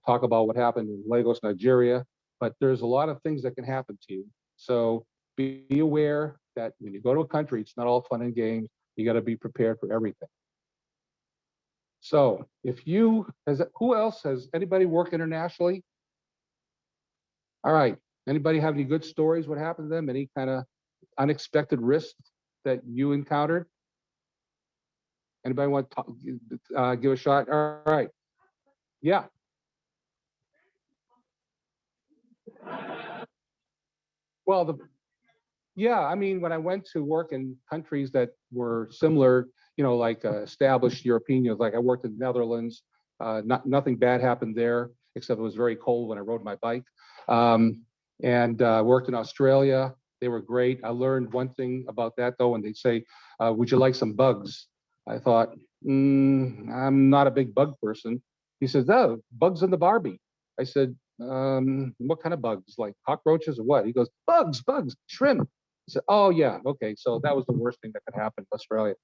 talk about what happened in Lagos, Nigeria, but there's a lot of things that can happen to you. So be aware that when you go to a country, it's not all fun and games. You got to be prepared for everything. So who else has anybody worked internationally? All right. Anybody have any good stories? What happened to them? Any kind of unexpected risks that you encountered? Anybody want to give a shot? All right. Yeah. Well, I mean, when I went to work in countries that were similar, like established European, like I worked in the Netherlands, nothing bad happened there, except it was very cold when I rode my bike. And worked in Australia. They were great. I learned one thing about that though, when they say, would you like some bugs? I thought, I'm not a big bug person. He says, oh, bugs in the Barbie. I said, what kind of bugs? Like cockroaches or what? He goes, bugs, shrimp. I said, oh yeah, okay. So that was the worst thing that could happen in Australia.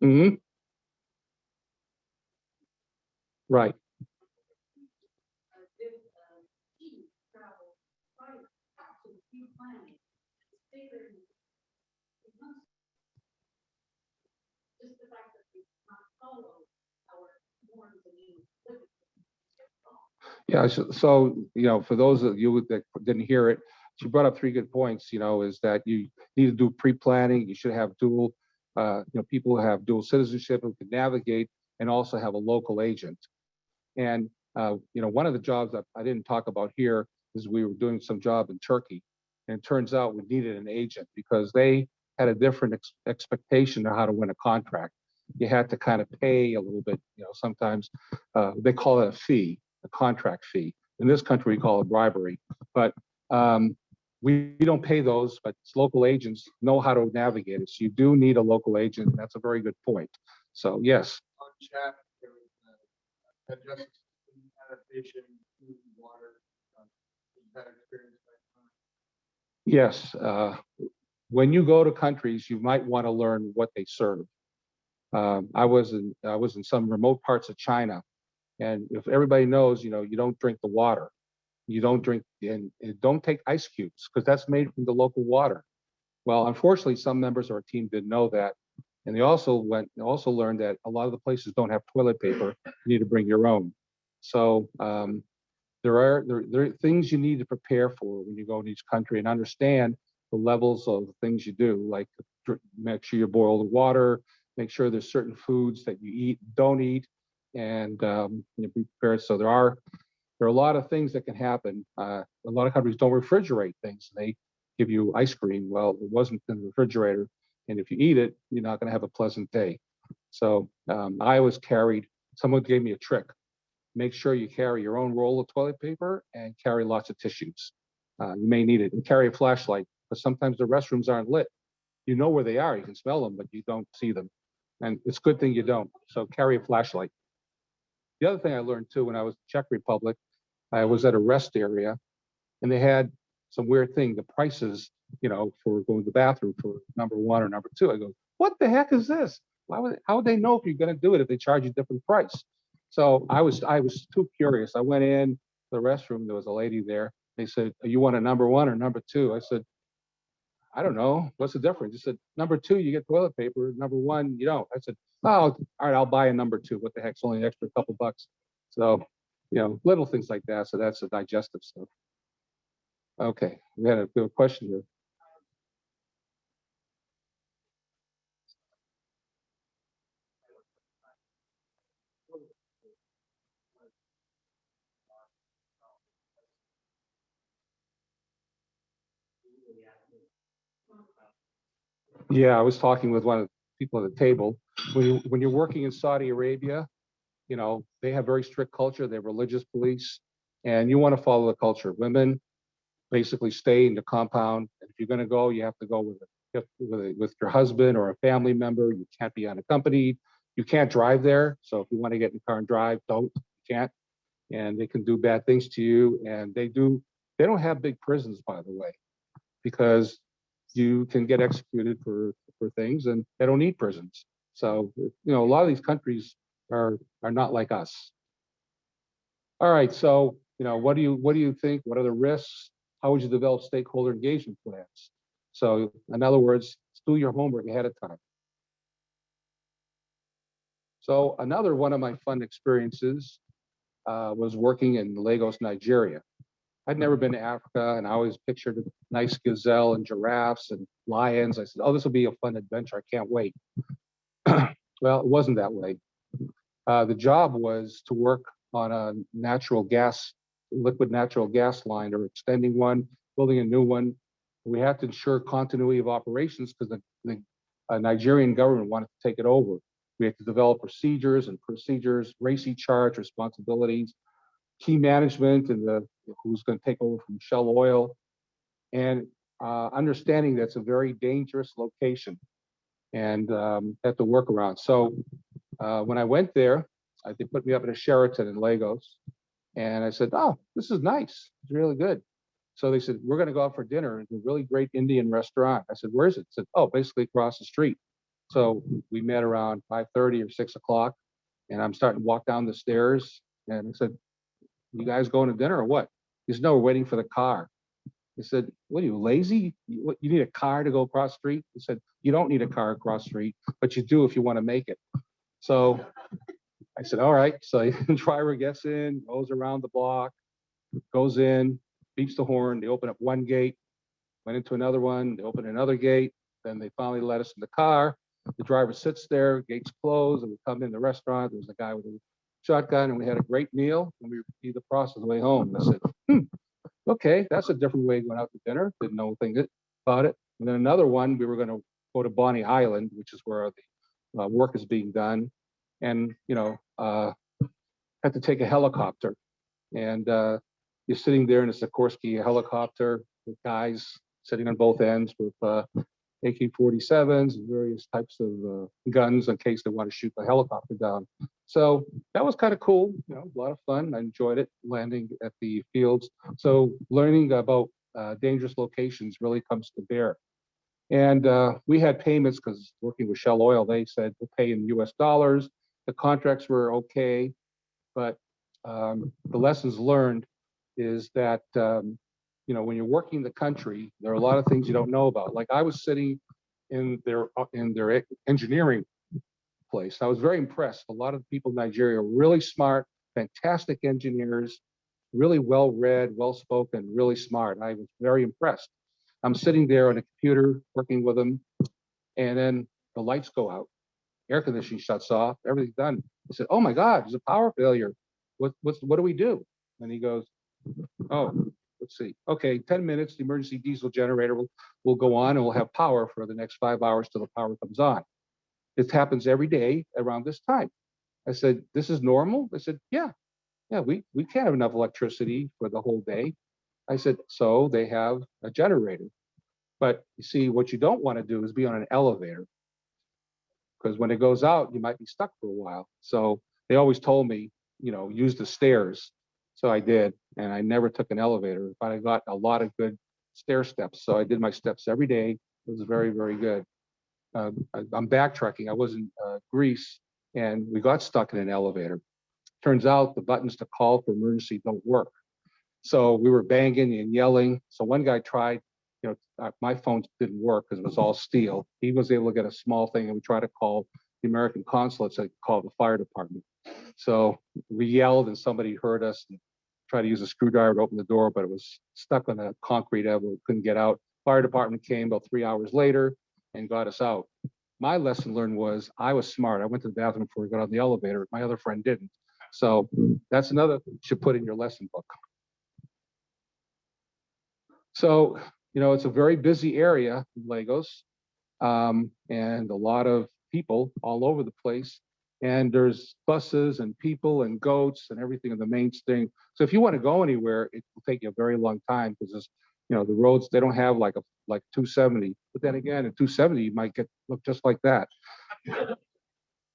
Mm-hmm. Right. Yeah, so for those of you that didn't hear it, she brought up three good points. Is that you need to do pre-planning. You should have people who have dual citizenship who can navigate and also have a local agent. And one of the jobs that I didn't talk about here is we were doing some job in Turkey, and it turns out we needed an agent because they had a different expectation of how to win a contract. You had to kind of pay a little bit. Sometimes they call it a fee, a contract fee. In this country, we call it bribery. But we don't pay those, but local agents know how to navigate it. So you do need a local agent. And that's a very good point. So yes. adaptation, food, water, that experience. Yes. When you go to countries, you might want to learn what they serve. I was in some remote parts of China, and if everybody knows, you don't drink the water, you don't drink and don't take ice cubes because that's made from the local water. Well, unfortunately, some members of our team didn't know that, and they also learned that a lot of the places don't have toilet paper. You need to bring your own. So there are things you need to prepare for when you go to each country and understand the levels of the things you do, like make sure you boil the water, make sure there's certain foods that you eat, don't eat, and you be prepared. So there are a lot of things that can happen. A lot of countries don't refrigerate things. They give you ice cream. Well, it wasn't in the refrigerator, and if you eat it, you're not going to have a pleasant day. So I always carried. Someone gave me a trick. Make sure you carry your own roll of toilet paper and carry lots of tissues. You may need it, and carry a flashlight because sometimes the restrooms aren't lit. You know where they are, you can smell them, but you don't see them. And it's a good thing you don't. So carry a flashlight. The other thing I learned too, when I was in Czech Republic, I was at a rest area and they had some weird thing, the prices, for going to the bathroom for number one or number two. I go, what the heck is this? How would they know if you're going to do it if they charge you a different price? So I was too curious. I went in the restroom. There was a lady there. They said, you want a number one or number two? I said, I don't know. What's the difference? He said, number two, you get toilet paper. Number one, you don't. I said, oh, all right, I'll buy a number two. What the heck? It's only an extra couple bucks. So, little things like that. So that's the digestive stuff. Okay, we had a question here. Yeah, I was talking with one of the people at the table. When you're working in Saudi Arabia, they have very strict culture. They have religious police, and you want to follow the culture. Women basically stay in the compound. And if you're going to go, you have to go with your husband or a family member. You can't be unaccompanied. You can't drive there. So if you want to get in the car and drive, don't. You can't. And they can do bad things to you. And they do. They don't have big prisons, by the way, because you can get executed for things, and they don't need prisons. So a lot of these countries are not like us. All right. So what do you think? What are the risks? How would you develop stakeholder engagement plans? So in other words, do your homework ahead of time. So another one of my fun experiences was working in Lagos, Nigeria. I'd never been to Africa, and I always pictured a nice gazelle and giraffes and lions. I said, oh, this will be a fun adventure. I can't wait. Well, it wasn't that way. The job was to work on a liquid natural gas line, or extending one, building a new one. We had to ensure continuity of operations because the Nigerian government wanted to take it over. We had to develop procedures, RACI charge, responsibilities, key management, and who's going to take over from Shell Oil, and understanding that's a very dangerous location and had to work around. So when I went there, they put me up at a Sheraton in Lagos, and I said, "Oh, this is nice. It's really good." So they said, "We're going to go out for dinner at a really great Indian restaurant." I said, "Where is it?" They said, "Oh, basically across the street." So we met around 5:30 or 6 o'clock, and I'm starting to walk down the stairs, and I said, "You guys going to dinner or what?" He said, "No, we're waiting for the car." I said, "What are you, lazy? You need a car to go across the street?" He said, "You don't need a car across the street, but you do if you want to make it." So I said, "All right." So the driver gets in, goes around the block, goes in, beeps the horn. They open up one gate, went into another one. They open another gate. Then they finally let us in the car. The driver sits there, gates closed, and we come in the restaurant. There was a guy with a shotgun, and we had a great meal. And we repeated the process on the way home. I said, okay, that's a different way of going out to dinner. Didn't know anything about it. And then another one, we were going to go to Bonny Island, which is where the work is being done, and had to take a helicopter. And you're sitting there in a Sikorsky helicopter with guys sitting on both ends with AK-47s and various types of guns in case they want to shoot the helicopter down. So that was kind of cool, you know, a lot of fun. I enjoyed it, landing at the fields. So learning about dangerous locations really comes to bear. And we had payments because working with Shell Oil, they said we'll pay in US dollars. The contracts were okay, but the lessons learned is that, you know, when you're working the country, there are a lot of things you don't know about. Like I was sitting in their engineering place. I was very impressed. A lot of the people in Nigeria are really smart, fantastic engineers, really well read, well spoken, really smart. I was very impressed. I'm sitting there on a computer working with them, and then the lights go out, air conditioning shuts off, everything's done. I said, "Oh my God, there's a power failure. What do we do?" And he goes, "Oh, let's see. Okay, 10 minutes. The emergency diesel generator will go on, and we'll have power for the next 5 hours till the power comes on." It happens every day around this time. I said, "This is normal?" They said, yeah, we can't have enough electricity for the whole day. I said, "So they have a generator." But you see, what you don't want to do is be on an elevator, because when it goes out, you might be stuck for a while. So they always told me, you know, use the stairs. So I did, and I never took an elevator, but I got a lot of good stair steps. So I did my steps every day. It was very, very good. I'm backtracking. I was in Greece, and we got stuck in an elevator. Turns out the buttons to call for emergency don't work. So we were banging and yelling. So one guy tried, you know, my phone didn't work because it was all steel. He was able to get a small thing, and we tried to call the American consulate, so they could call the fire department. So we yelled, and somebody heard us and tried to use a screwdriver to open the door, but it was stuck on a concrete elbow, couldn't get out. Fire department came about 3 hours later and got us out. My lesson learned was I was smart. I went to the bathroom before we got on the elevator. My other friend didn't. So that's another you should put in your lesson book. So, you know, it's a very busy area, Lagos, and a lot of people all over the place. And there's buses and people and goats and everything in the main thing. So if you want to go anywhere, it will take you a very long time because, you know, the roads, they don't have like 270. But then again, at 270, you might look just like that.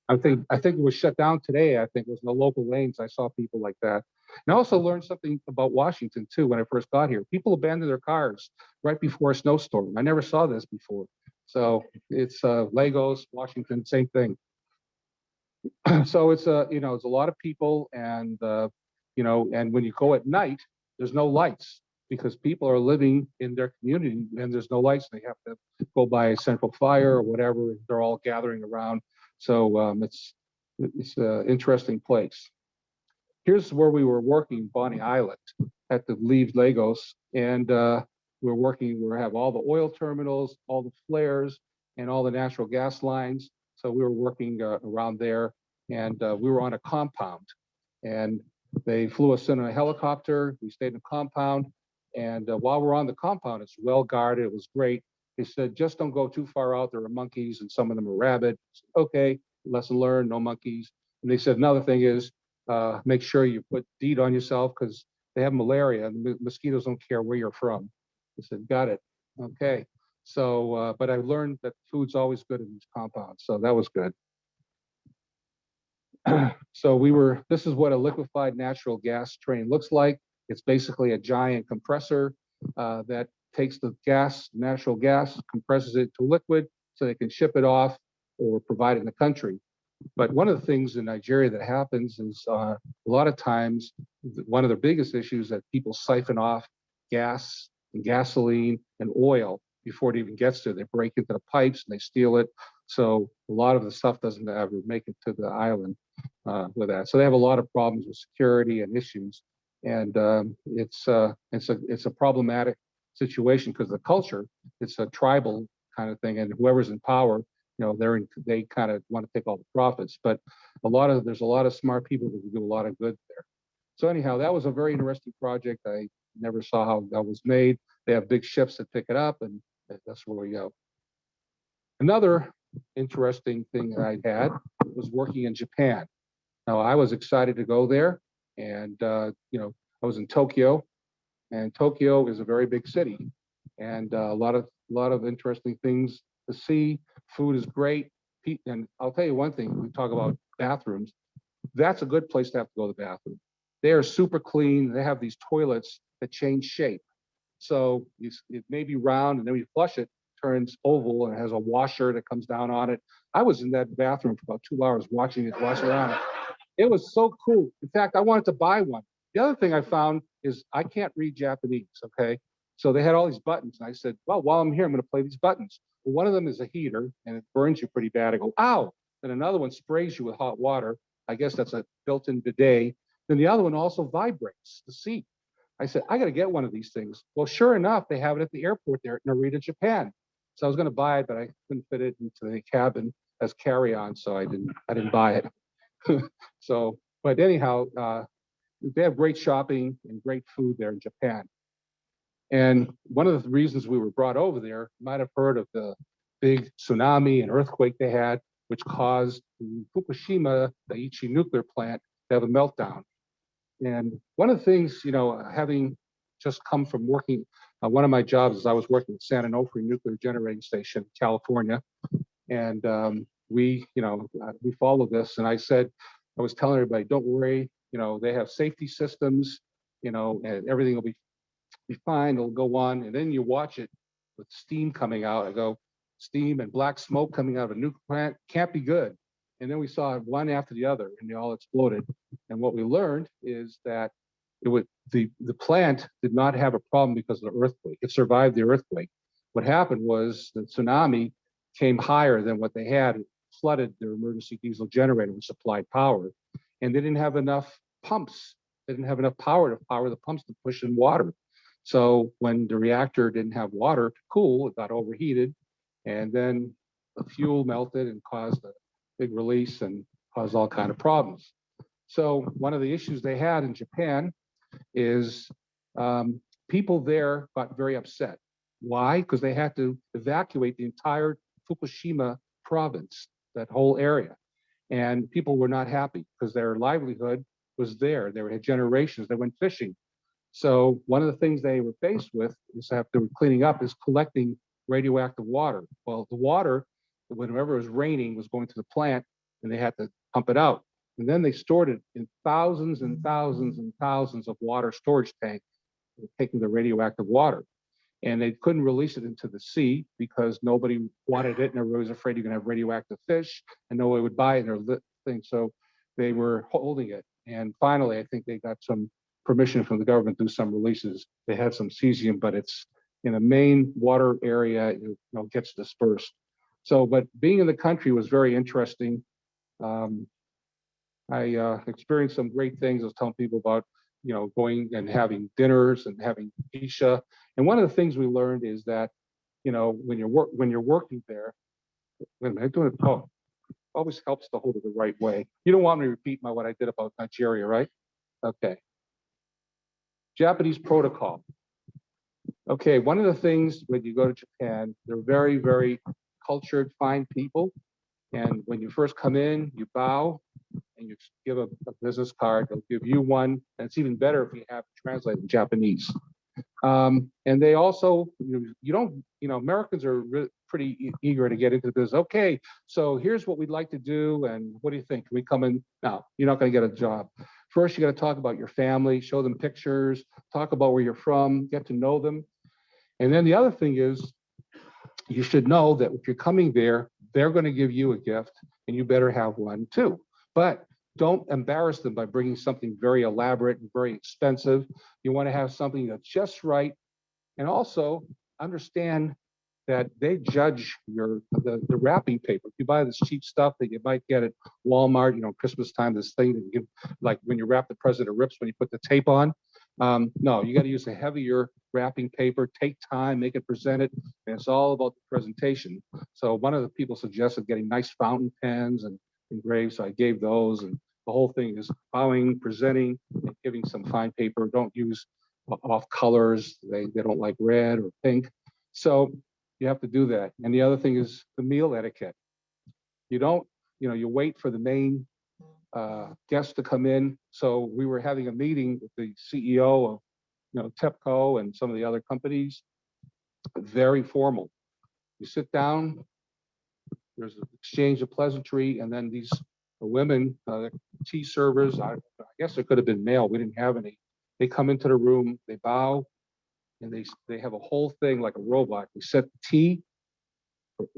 I think it was shut down today. I think it was in the local lanes. I saw people like that. And I also learned something about Washington too when I first got here. People abandon their cars right before a snowstorm. I never saw this before. So it's Lagos, Washington, same thing. So it's you know, it's a lot of people, and you know, and when you go at night, there's no lights because people are living in their community and there's no lights. They have to go by a central fire or whatever. They're all gathering around. So it's an interesting place. Here's where we were working, Bonny Island, at the leave Lagos, and we're working. We have all the oil terminals, all the flares, and all the natural gas lines. So we were working around there, and we were on a compound, and they flew us in a helicopter. We stayed in a compound, and while we're on the compound, it's well guarded. It was great. They said, just don't go too far out. There are monkeys, and some of them are rabid. Okay, lesson learned, no monkeys. And they said another thing is make sure you put DEET on yourself because they have malaria and the mosquitoes don't care where you're from. I said, got it. Okay. So, but I learned that food's always good in these compounds. So that was good. So this is what a liquefied natural gas train looks like. It's basically a giant compressor that takes the natural gas, compresses it to liquid so they can ship it off or provide it in the country. But one of the things in Nigeria that happens is a lot of times, one of the biggest issues that people siphon off gas and gasoline and oil before it even gets there. They break into the pipes and they steal it. So a lot of the stuff doesn't ever make it to the island with that. So they have a lot of problems with security and issues. And it's a problematic situation because the culture, it's a tribal kind of thing, and whoever's in power, you know, they kind of want to take all the profits. But there's a lot of smart people who can do a lot of good there. So anyhow, that was a very interesting project. I never saw how that was made. They have big ships that pick it up, and that's where we go. Another interesting thing that I had was working in Japan. Now I was excited to go there, and you know, I was in Tokyo, and Tokyo is a very big city, and a lot of interesting things to see. Food is great, and I'll tell you one thing. We talk about bathrooms. that's a good place to have to go to the bathroom. They are super clean. They have these toilets that change shape. So it may be round, and then when you flush it, turns oval, and it has a washer that comes down on it. I was in that bathroom for about 2 hours watching it wash around. It was so cool. In fact, I wanted to buy one. The other thing I found is I can't read Japanese, okay? So they had all these buttons, and I said, well, while I'm here, I'm going to play these buttons. Well, one of them is a heater, and it burns you pretty bad. I go, ow! Then another one sprays you with hot water. I guess that's a built-in bidet. Then the other one also vibrates the seat. I said, I got to get one of these things. Well, sure enough, they have it at the airport there in Narita, Japan. So I was going to buy it, but I couldn't fit it into the cabin as carry-on, so I didn't buy it. So, but anyhow, they have great shopping and great food there in Japan. And one of the reasons we were brought over there, you might have heard of the big tsunami and earthquake they had, which caused the Fukushima Daiichi nuclear plant to have a meltdown. And one of the things, having just come from working, one of my jobs is I was working at San Onofre Nuclear Generating Station, California. And we followed this. And I was telling everybody, don't worry, they have safety systems, and everything will be fine, it'll go on. And then you watch it with steam coming out. I go, steam and black smoke coming out of a nuclear plant can't be good. And then we saw it one after the other, and they all exploded. And what we learned is that the plant did not have a problem because of the earthquake. It survived the earthquake. What happened was the tsunami came higher than what they had. It flooded their emergency diesel generator, which supplied power. And they didn't have enough pumps. They didn't have enough power to power the pumps to push in water. So when the reactor didn't have water to cool, it got overheated. And then the fuel melted and caused a big release and caused all kinds of problems. So one of the issues they had in Japan is people there got very upset. Why? Because they had to evacuate the entire Fukushima province, that whole area. And people were not happy because their livelihood was there. They had generations that went fishing. So one of the things they were faced with is that they were cleaning up is collecting radioactive water. Well, the water, whenever it was raining, was going to the plant, and they had to pump it out. And then they stored it in thousands and thousands and thousands of water storage tanks, taking the radioactive water. And they couldn't release it into the sea because nobody wanted it, and everybody was afraid you're going to have radioactive fish, and nobody would buy it in their thing. So they were holding it. And finally, I think they got some permission from the government to do some releases. They had some cesium, but it's in a main water area, it gets dispersed. So, but being in the country was very interesting. I experienced some great things. I was telling people about, going and having dinners and having geisha. And one of the things we learned is that, when you're working there, wait a minute, I'm doing it. Oh, always helps to hold it the right way. You don't want me to repeat what I did about Nigeria, right? Okay. Japanese protocol. Okay, one of the things when you go to Japan, they're very, very cultured, fine people. And when you first come in, you bow and you give a business card. They'll give you one. And it's even better if you have it translated in Japanese. And they also, Americans are pretty eager to get into the business. Okay, so here's what we'd like to do. And what do you think? Can we come in? No, you're not going to get a job. First, you got to talk about your family, show them pictures, talk about where you're from, get to know them. And then the other thing is, you should know that if you're coming there, they're going to give you a gift, and you better have one too. But don't embarrass them by bringing something very elaborate and very expensive. You want to have something that's just right. And also understand that they judge the wrapping paper. If you buy this cheap stuff that you might get at Walmart, Christmas time, this thing that you give, like when you wrap the present, it rips when you put the tape on. No, you got to use a heavier wrapping paper, take time, make it presented, and it's all about the presentation. So one of the people suggested getting nice fountain pens and engraved, so I gave those, and the whole thing is bowing, presenting, and giving some fine paper. Don't use off colors. They don't like red or pink. So you have to do that. And the other thing is the meal etiquette. You don't, you wait for the main guests to come in. So we were having a meeting with the CEO of, TEPCO and some of the other companies. Very formal. You sit down, there's an exchange of pleasantry, and then these women tea servers. I guess it could have been male. We didn't have any. They come into the room, they bow, and they have a whole thing like a robot. They set the tea,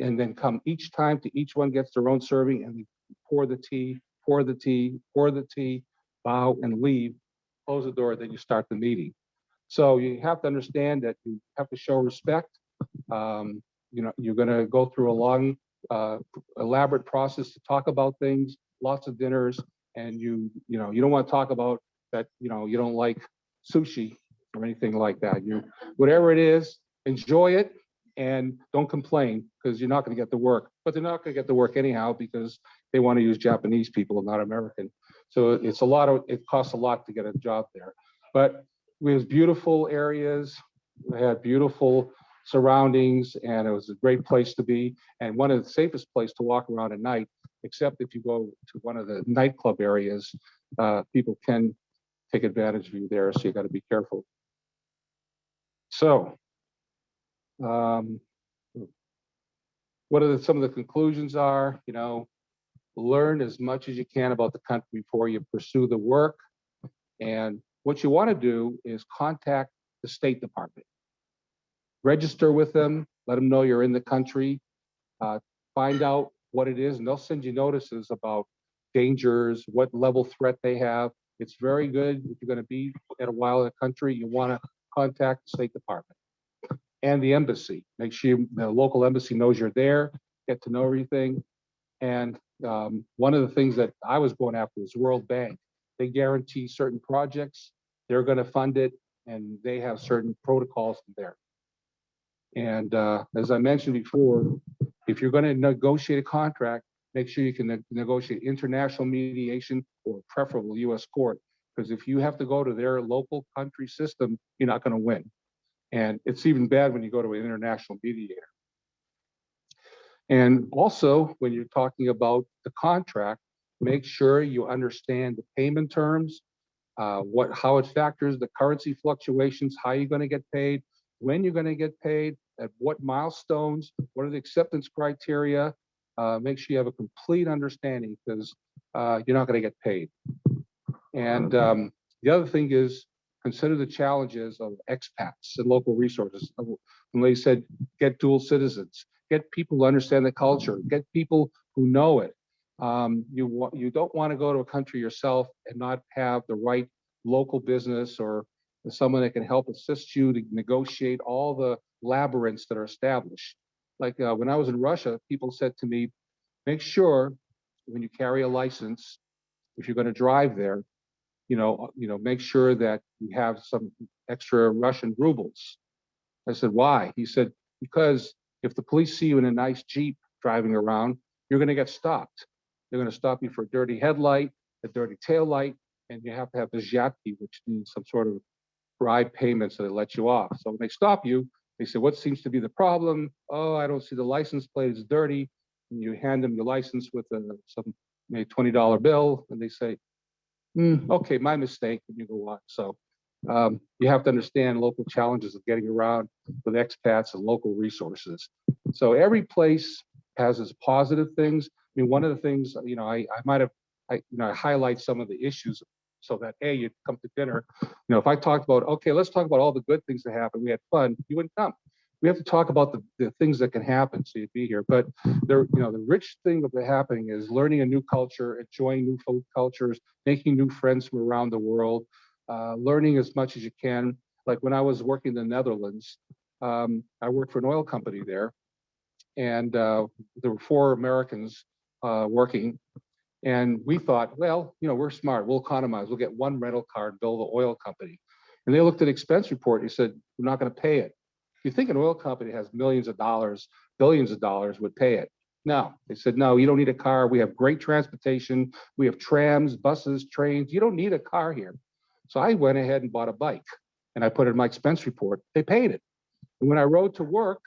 and then come each time to each one gets their own serving, and they pour the tea, pour the tea, pour the tea, bow and leave, close the door, then you start the meeting. So you have to understand that you have to show respect. You know, you're going to go through a long, elaborate process to talk about things, lots of dinners, and you know, you don't want to talk about that, you know, you don't like sushi or anything like that. You, whatever it is, enjoy it and don't complain because you're not going to get the work. But they're not going to get the work anyhow because they want to use Japanese people, not American. So it's a lot of, it costs a lot to get a job there. But we have beautiful areas, we had beautiful surroundings, and it was a great place to be, and one of the safest places to walk around at night, except if you go to one of the nightclub areas, people can take advantage of you there, so you got to be careful. So, what are some of the conclusions are? You know, learn as much as you can about the country before you pursue the work, and what you want to do is contact the State Department. Register with them, let them know you're in the country, find out what it is, and they'll send you notices about dangers, what level threat they have. It's very good if you're going to be at a while in the country, you want to contact the State Department and the embassy. Make sure the local embassy knows you're there, get to know everything. And one of the things that I was going after is World Bank. They guarantee certain projects, they're going to fund it, and they have certain protocols there. And as I mentioned before, if you're going to negotiate a contract, make sure you can negotiate international mediation or preferable U.S. court. Because if you have to go to their local country system, you're not going to win. And it's even bad when you go to an international mediator. And also, when you're talking about the contract, make sure you understand the payment terms, how it factors the currency fluctuations, how you're going to get paid, when you're going to get paid, at what milestones, what are the acceptance criteria. Make sure you have a complete understanding because you're not going to get paid. And the other thing is consider the challenges of expats and local resources. When they said get dual citizens, get people who understand the culture, get people who know it. You don't want to go to a country yourself and not have the right local business or someone that can help assist you to negotiate all the labyrinths that are established. Like when I was in Russia, people said to me, make sure when you carry a license, if you're going to drive there, make sure that you have some extra Russian rubles. I said, why? He said, because if the police see you in a nice Jeep driving around, you're going to get stopped. They're going to stop you for a dirty headlight, a dirty tail light, and you have to have the zhyatki, which means some sort of bribe payment so they let you off. So when they stop you, they say, what seems to be the problem? Oh, I don't see the license plate, it's dirty. And you hand them your license with some maybe $20 bill, and they say, okay, my mistake, and you go on. So you have to understand local challenges of getting around with expats and local resources. So every place has its positive things. I mean, one of the things, I highlight some of the issues so that, hey, you'd come to dinner. If I talked about, okay, let's talk about all the good things that happened, we had fun, you wouldn't come. We have to talk about the things that can happen so you'd be here. But the rich thing of it happening is learning a new culture, enjoying new food cultures, making new friends from around the world, learning as much as you can. Like when I was working in the Netherlands, I worked for an oil company there, and there were 4 Americans working. And we thought, well, we're smart, we'll economize, we'll get one rental car and build an oil company. And they looked at the expense report and he said, we're not going to pay it. You think an oil company has millions of dollars, billions of dollars would pay it. No, they said, no, you don't need a car. We have great transportation. We have trams, buses, trains. You don't need a car here. So I went ahead and bought a bike and I put it in my expense report. They paid it. And when I rode to work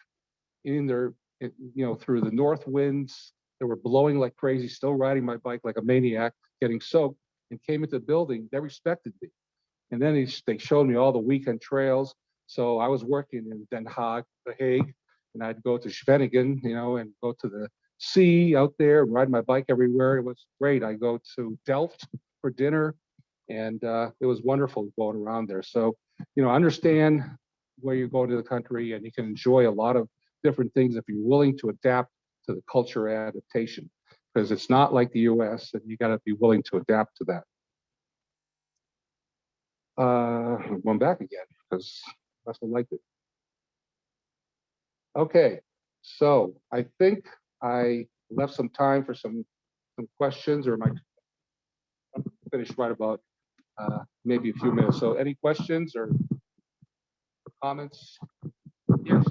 through the north winds, they were blowing like crazy, still riding my bike like a maniac, getting soaked, and came into the building, they respected me. And then they showed me all the weekend trails. So I was working in Den Haag, The Hague, and I'd go to Scheveningen, and go to the sea out there, ride my bike everywhere. It was great. I go to Delft, for dinner, and it was wonderful going around there. So, understand where you go to the country, and you can enjoy a lot of different things if you're willing to adapt to the culture adaptation, because it's not like the US, and you got to be willing to adapt to that. I'm going back again because I must have liked it. Okay, so I think I left some time for some questions, or am I finished right about maybe a few minutes? So any questions or comments? Yes.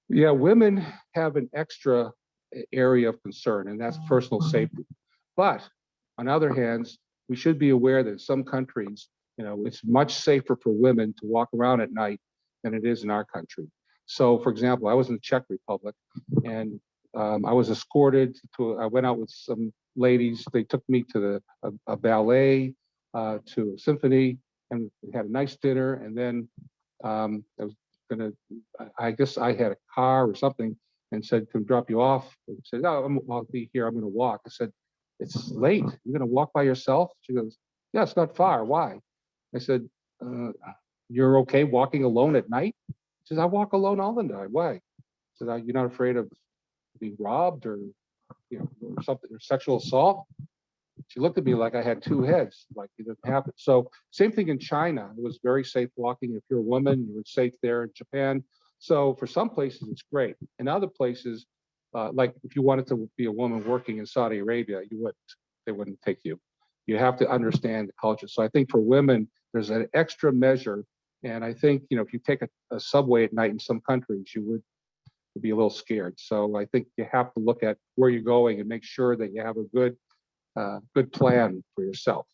Yeah, women have an extra area of concern, and that's personal safety. But on other hands, we should be aware that in some countries, it's much safer for women to walk around at night than it is in our country. So, for example, I was in the Czech Republic, and I was escorted to. I went out with some ladies. They took me to a ballet, to a symphony, and we had a nice dinner. And then I was gonna. I guess I had a car or something, and said, "Can we drop you off?" And said, "No, I'll be here. I'm going to walk." I said, "It's late. You're going to walk by yourself?" She goes, "Yeah, it's not far. Why?" I said, "You're okay walking alone at night?" She says, "I walk alone all the night. Why?" I said, "You're not afraid of being robbed or or something, or sexual assault?" She looked at me like I had two heads, like it didn't happen. So same thing in China. It was very safe walking. If you're a woman, you were safe there. In Japan. So for some places, it's great. In other places, like if you wanted to be a woman working in Saudi Arabia, they wouldn't take you. You have to understand the culture. So I think for women, there's an extra measure. And I think, if you take a subway at night in some countries, you would be a little scared. So I think you have to look at where you're going and make sure that you have a good plan for yourself.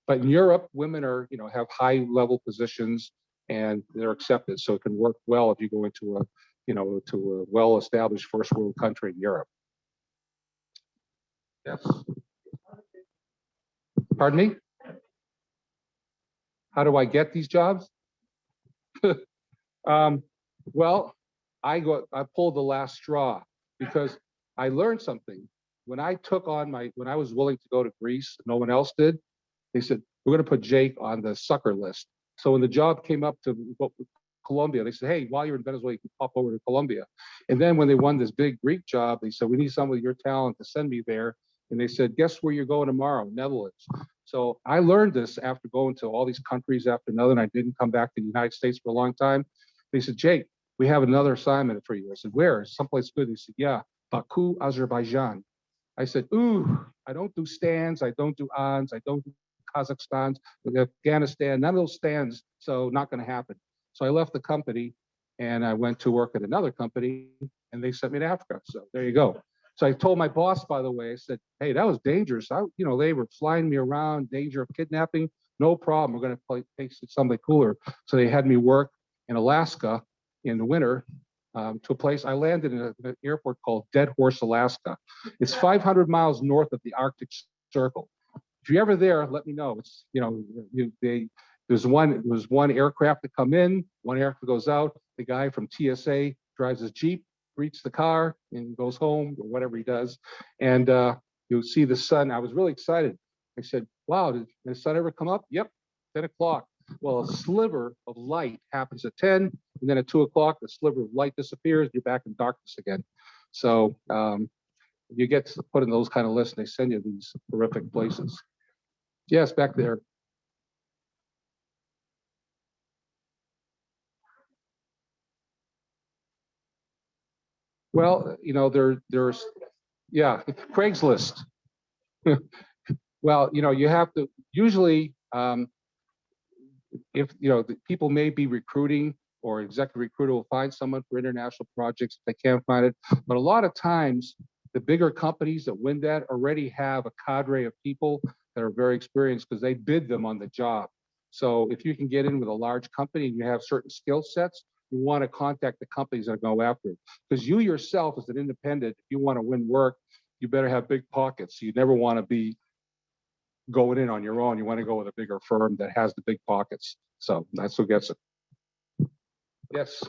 But in Europe, women are, have high level positions and they're accepted. So it can work well if you go into a well-established first world country in Europe. Yes. Pardon me? How do I get these jobs? Well, I pulled the last straw because I learned something. When I was willing to go to Greece, no one else did. They said, "We're going to put Jake on the sucker list." So when the job came up to Colombia, they said, "Hey, while you're in Venezuela, you can pop over to Colombia." And then when they won this big Greek job, they said, "We need someone with your talent to send me there." And they said, "Guess where you're going tomorrow? Netherlands." So I learned this after going to all these countries after another, and I didn't come back to the United States for a long time. They said, "Jake, we have another assignment for you." I said, "Where?" "Someplace good." They said, "Yeah, Baku, Azerbaijan." I said, "Ooh, I don't do stands. I don't do ons. I don't do Kazakhstan, Afghanistan, none of those stands. So not going to happen." So I left the company and I went to work at another company and they sent me to Africa. So there you go. So I told my boss, by the way, I said, "Hey, that was dangerous. They were flying me around, danger of kidnapping. No problem. We're going to take something cooler." So they had me work in Alaska in the winter. To a place I landed in an airport called Dead Horse, Alaska. It's 500 miles north of the Arctic Circle. If you're ever there, let me know. It's there's one aircraft that come in, one aircraft goes out. The guy from TSA drives his Jeep, greets the car, and goes home or whatever he does. And you'll see the sun. I was really excited. I said, "Wow, did the sun ever come up?" "Yep, 10 o'clock. Well, a sliver of light happens at 10, and then at 2 o'clock, the sliver of light disappears. You're back in darkness again. So you get put in those kind of lists, and they send you these horrific places. Yes, back there. Well, there's yeah, Craigslist. Well, you have to usually if the people may be recruiting or executive recruiter will find someone for international projects if they can't find it. But a lot of times, the bigger companies that win that already have a cadre of people that are very experienced because they bid them on the job. So if you can get in with a large company and you have certain skill sets, you want to contact the companies that go after it. Because you yourself, as an independent, if you want to win work, you better have big pockets. You never want to be going in on your own. You want to go with a bigger firm that has the big pockets. So that's who gets it. Yes.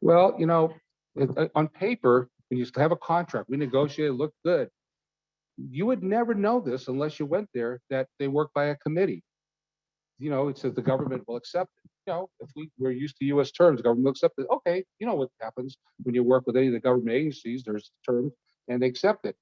Well, on paper, when you have a contract, we negotiate, it looked good. You would never know this unless you went there, that they work by a committee. It says the government will accept it. If we're used to U.S. terms, the government will accept it. Okay, you know what happens when you work with any of the government agencies, there's terms and they accept it.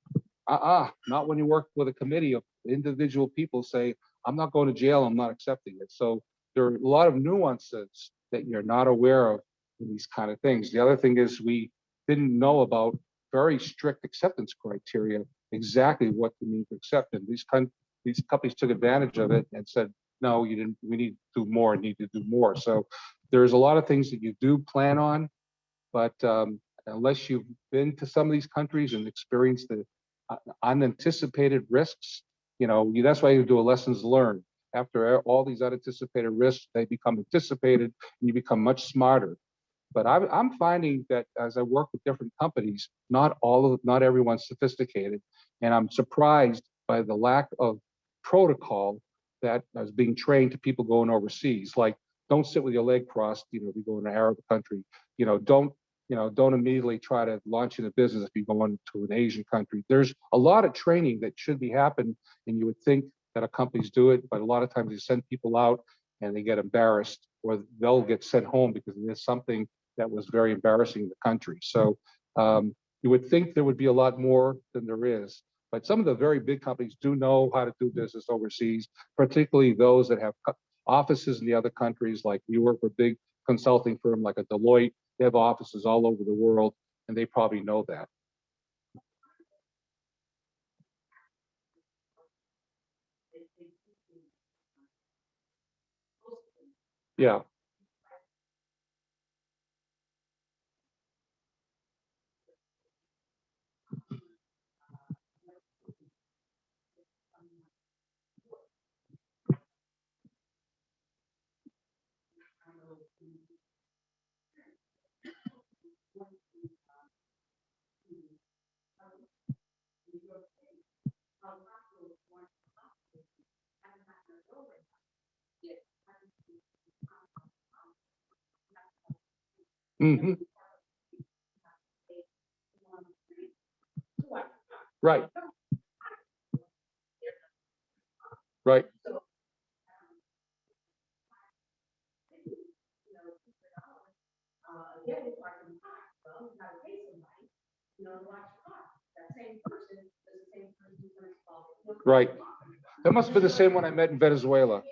Not when you work with a committee of individual people say, I'm not going to jail, I'm not accepting it. So there are a lot of nuances that you're not aware of in these kind of things. The other thing is we didn't know about very strict acceptance criteria, exactly what to mean to accept. And these companies took advantage of it and said, no, you didn't, we need to do more, need to do more. So there's a lot of things that you do plan on, but unless you've been to some of these countries and experienced the unanticipated risks, that's why you do a lessons learned. After all these unanticipated risks, they become anticipated and you become much smarter. But I'm finding that as I work with different companies, not everyone's sophisticated. And I'm surprised by the lack of protocol that is being trained to people going overseas. Like, don't sit with your leg crossed, if you go in an Arab country. Don't immediately try to launch into business if you go into an Asian country. There's a lot of training that should be happening, and you would think that our companies do it, but a lot of times they send people out and they get embarrassed, or they'll get sent home because there's something that was very embarrassing in the country. So you would think there would be a lot more than there is. But some of the very big companies do know how to do business overseas, particularly those that have offices in the other countries. Like you work with a big consulting firm like a Deloitte, they have offices all over the world, and they probably know that. Yeah. Mm-hmm. Right. Right. Right. That must have been the same one I met in Venezuela.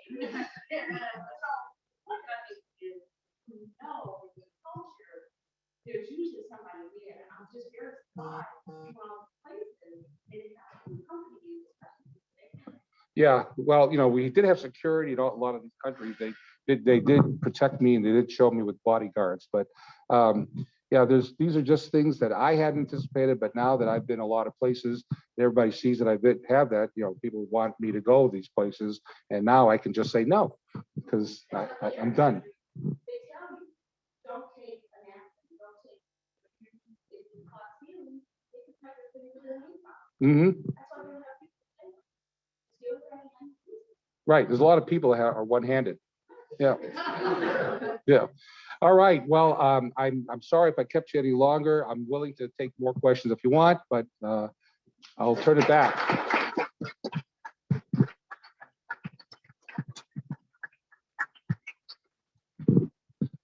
Yeah, well, we did have security in a lot of these countries. They did protect me and they did show me with bodyguards. But yeah, these are just things that I hadn't anticipated. But now that I've been a lot of places, everybody sees that have that. People want me to go these places, and now I can just say no because I'm done. Mm-hmm. Right. There's a lot of people that are one-handed. Yeah. Yeah. All right. Well, I'm sorry if I kept you any longer. I'm willing to take more questions if you want, but I'll turn it back.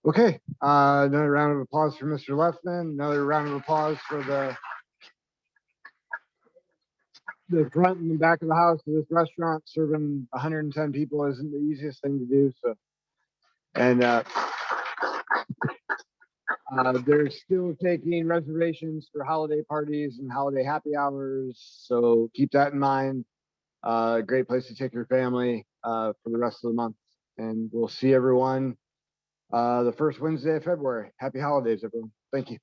Okay. Another round of applause for Mr. Lefman. Another round of applause for the front and the back of the house of this restaurant. Serving 110 people isn't the easiest thing to do. So, and they're still taking reservations for holiday parties and holiday happy hours. So keep that in mind. Great place to take your family for the rest of the month. And we'll see everyone the first Wednesday of February. Happy holidays, everyone. Thank you.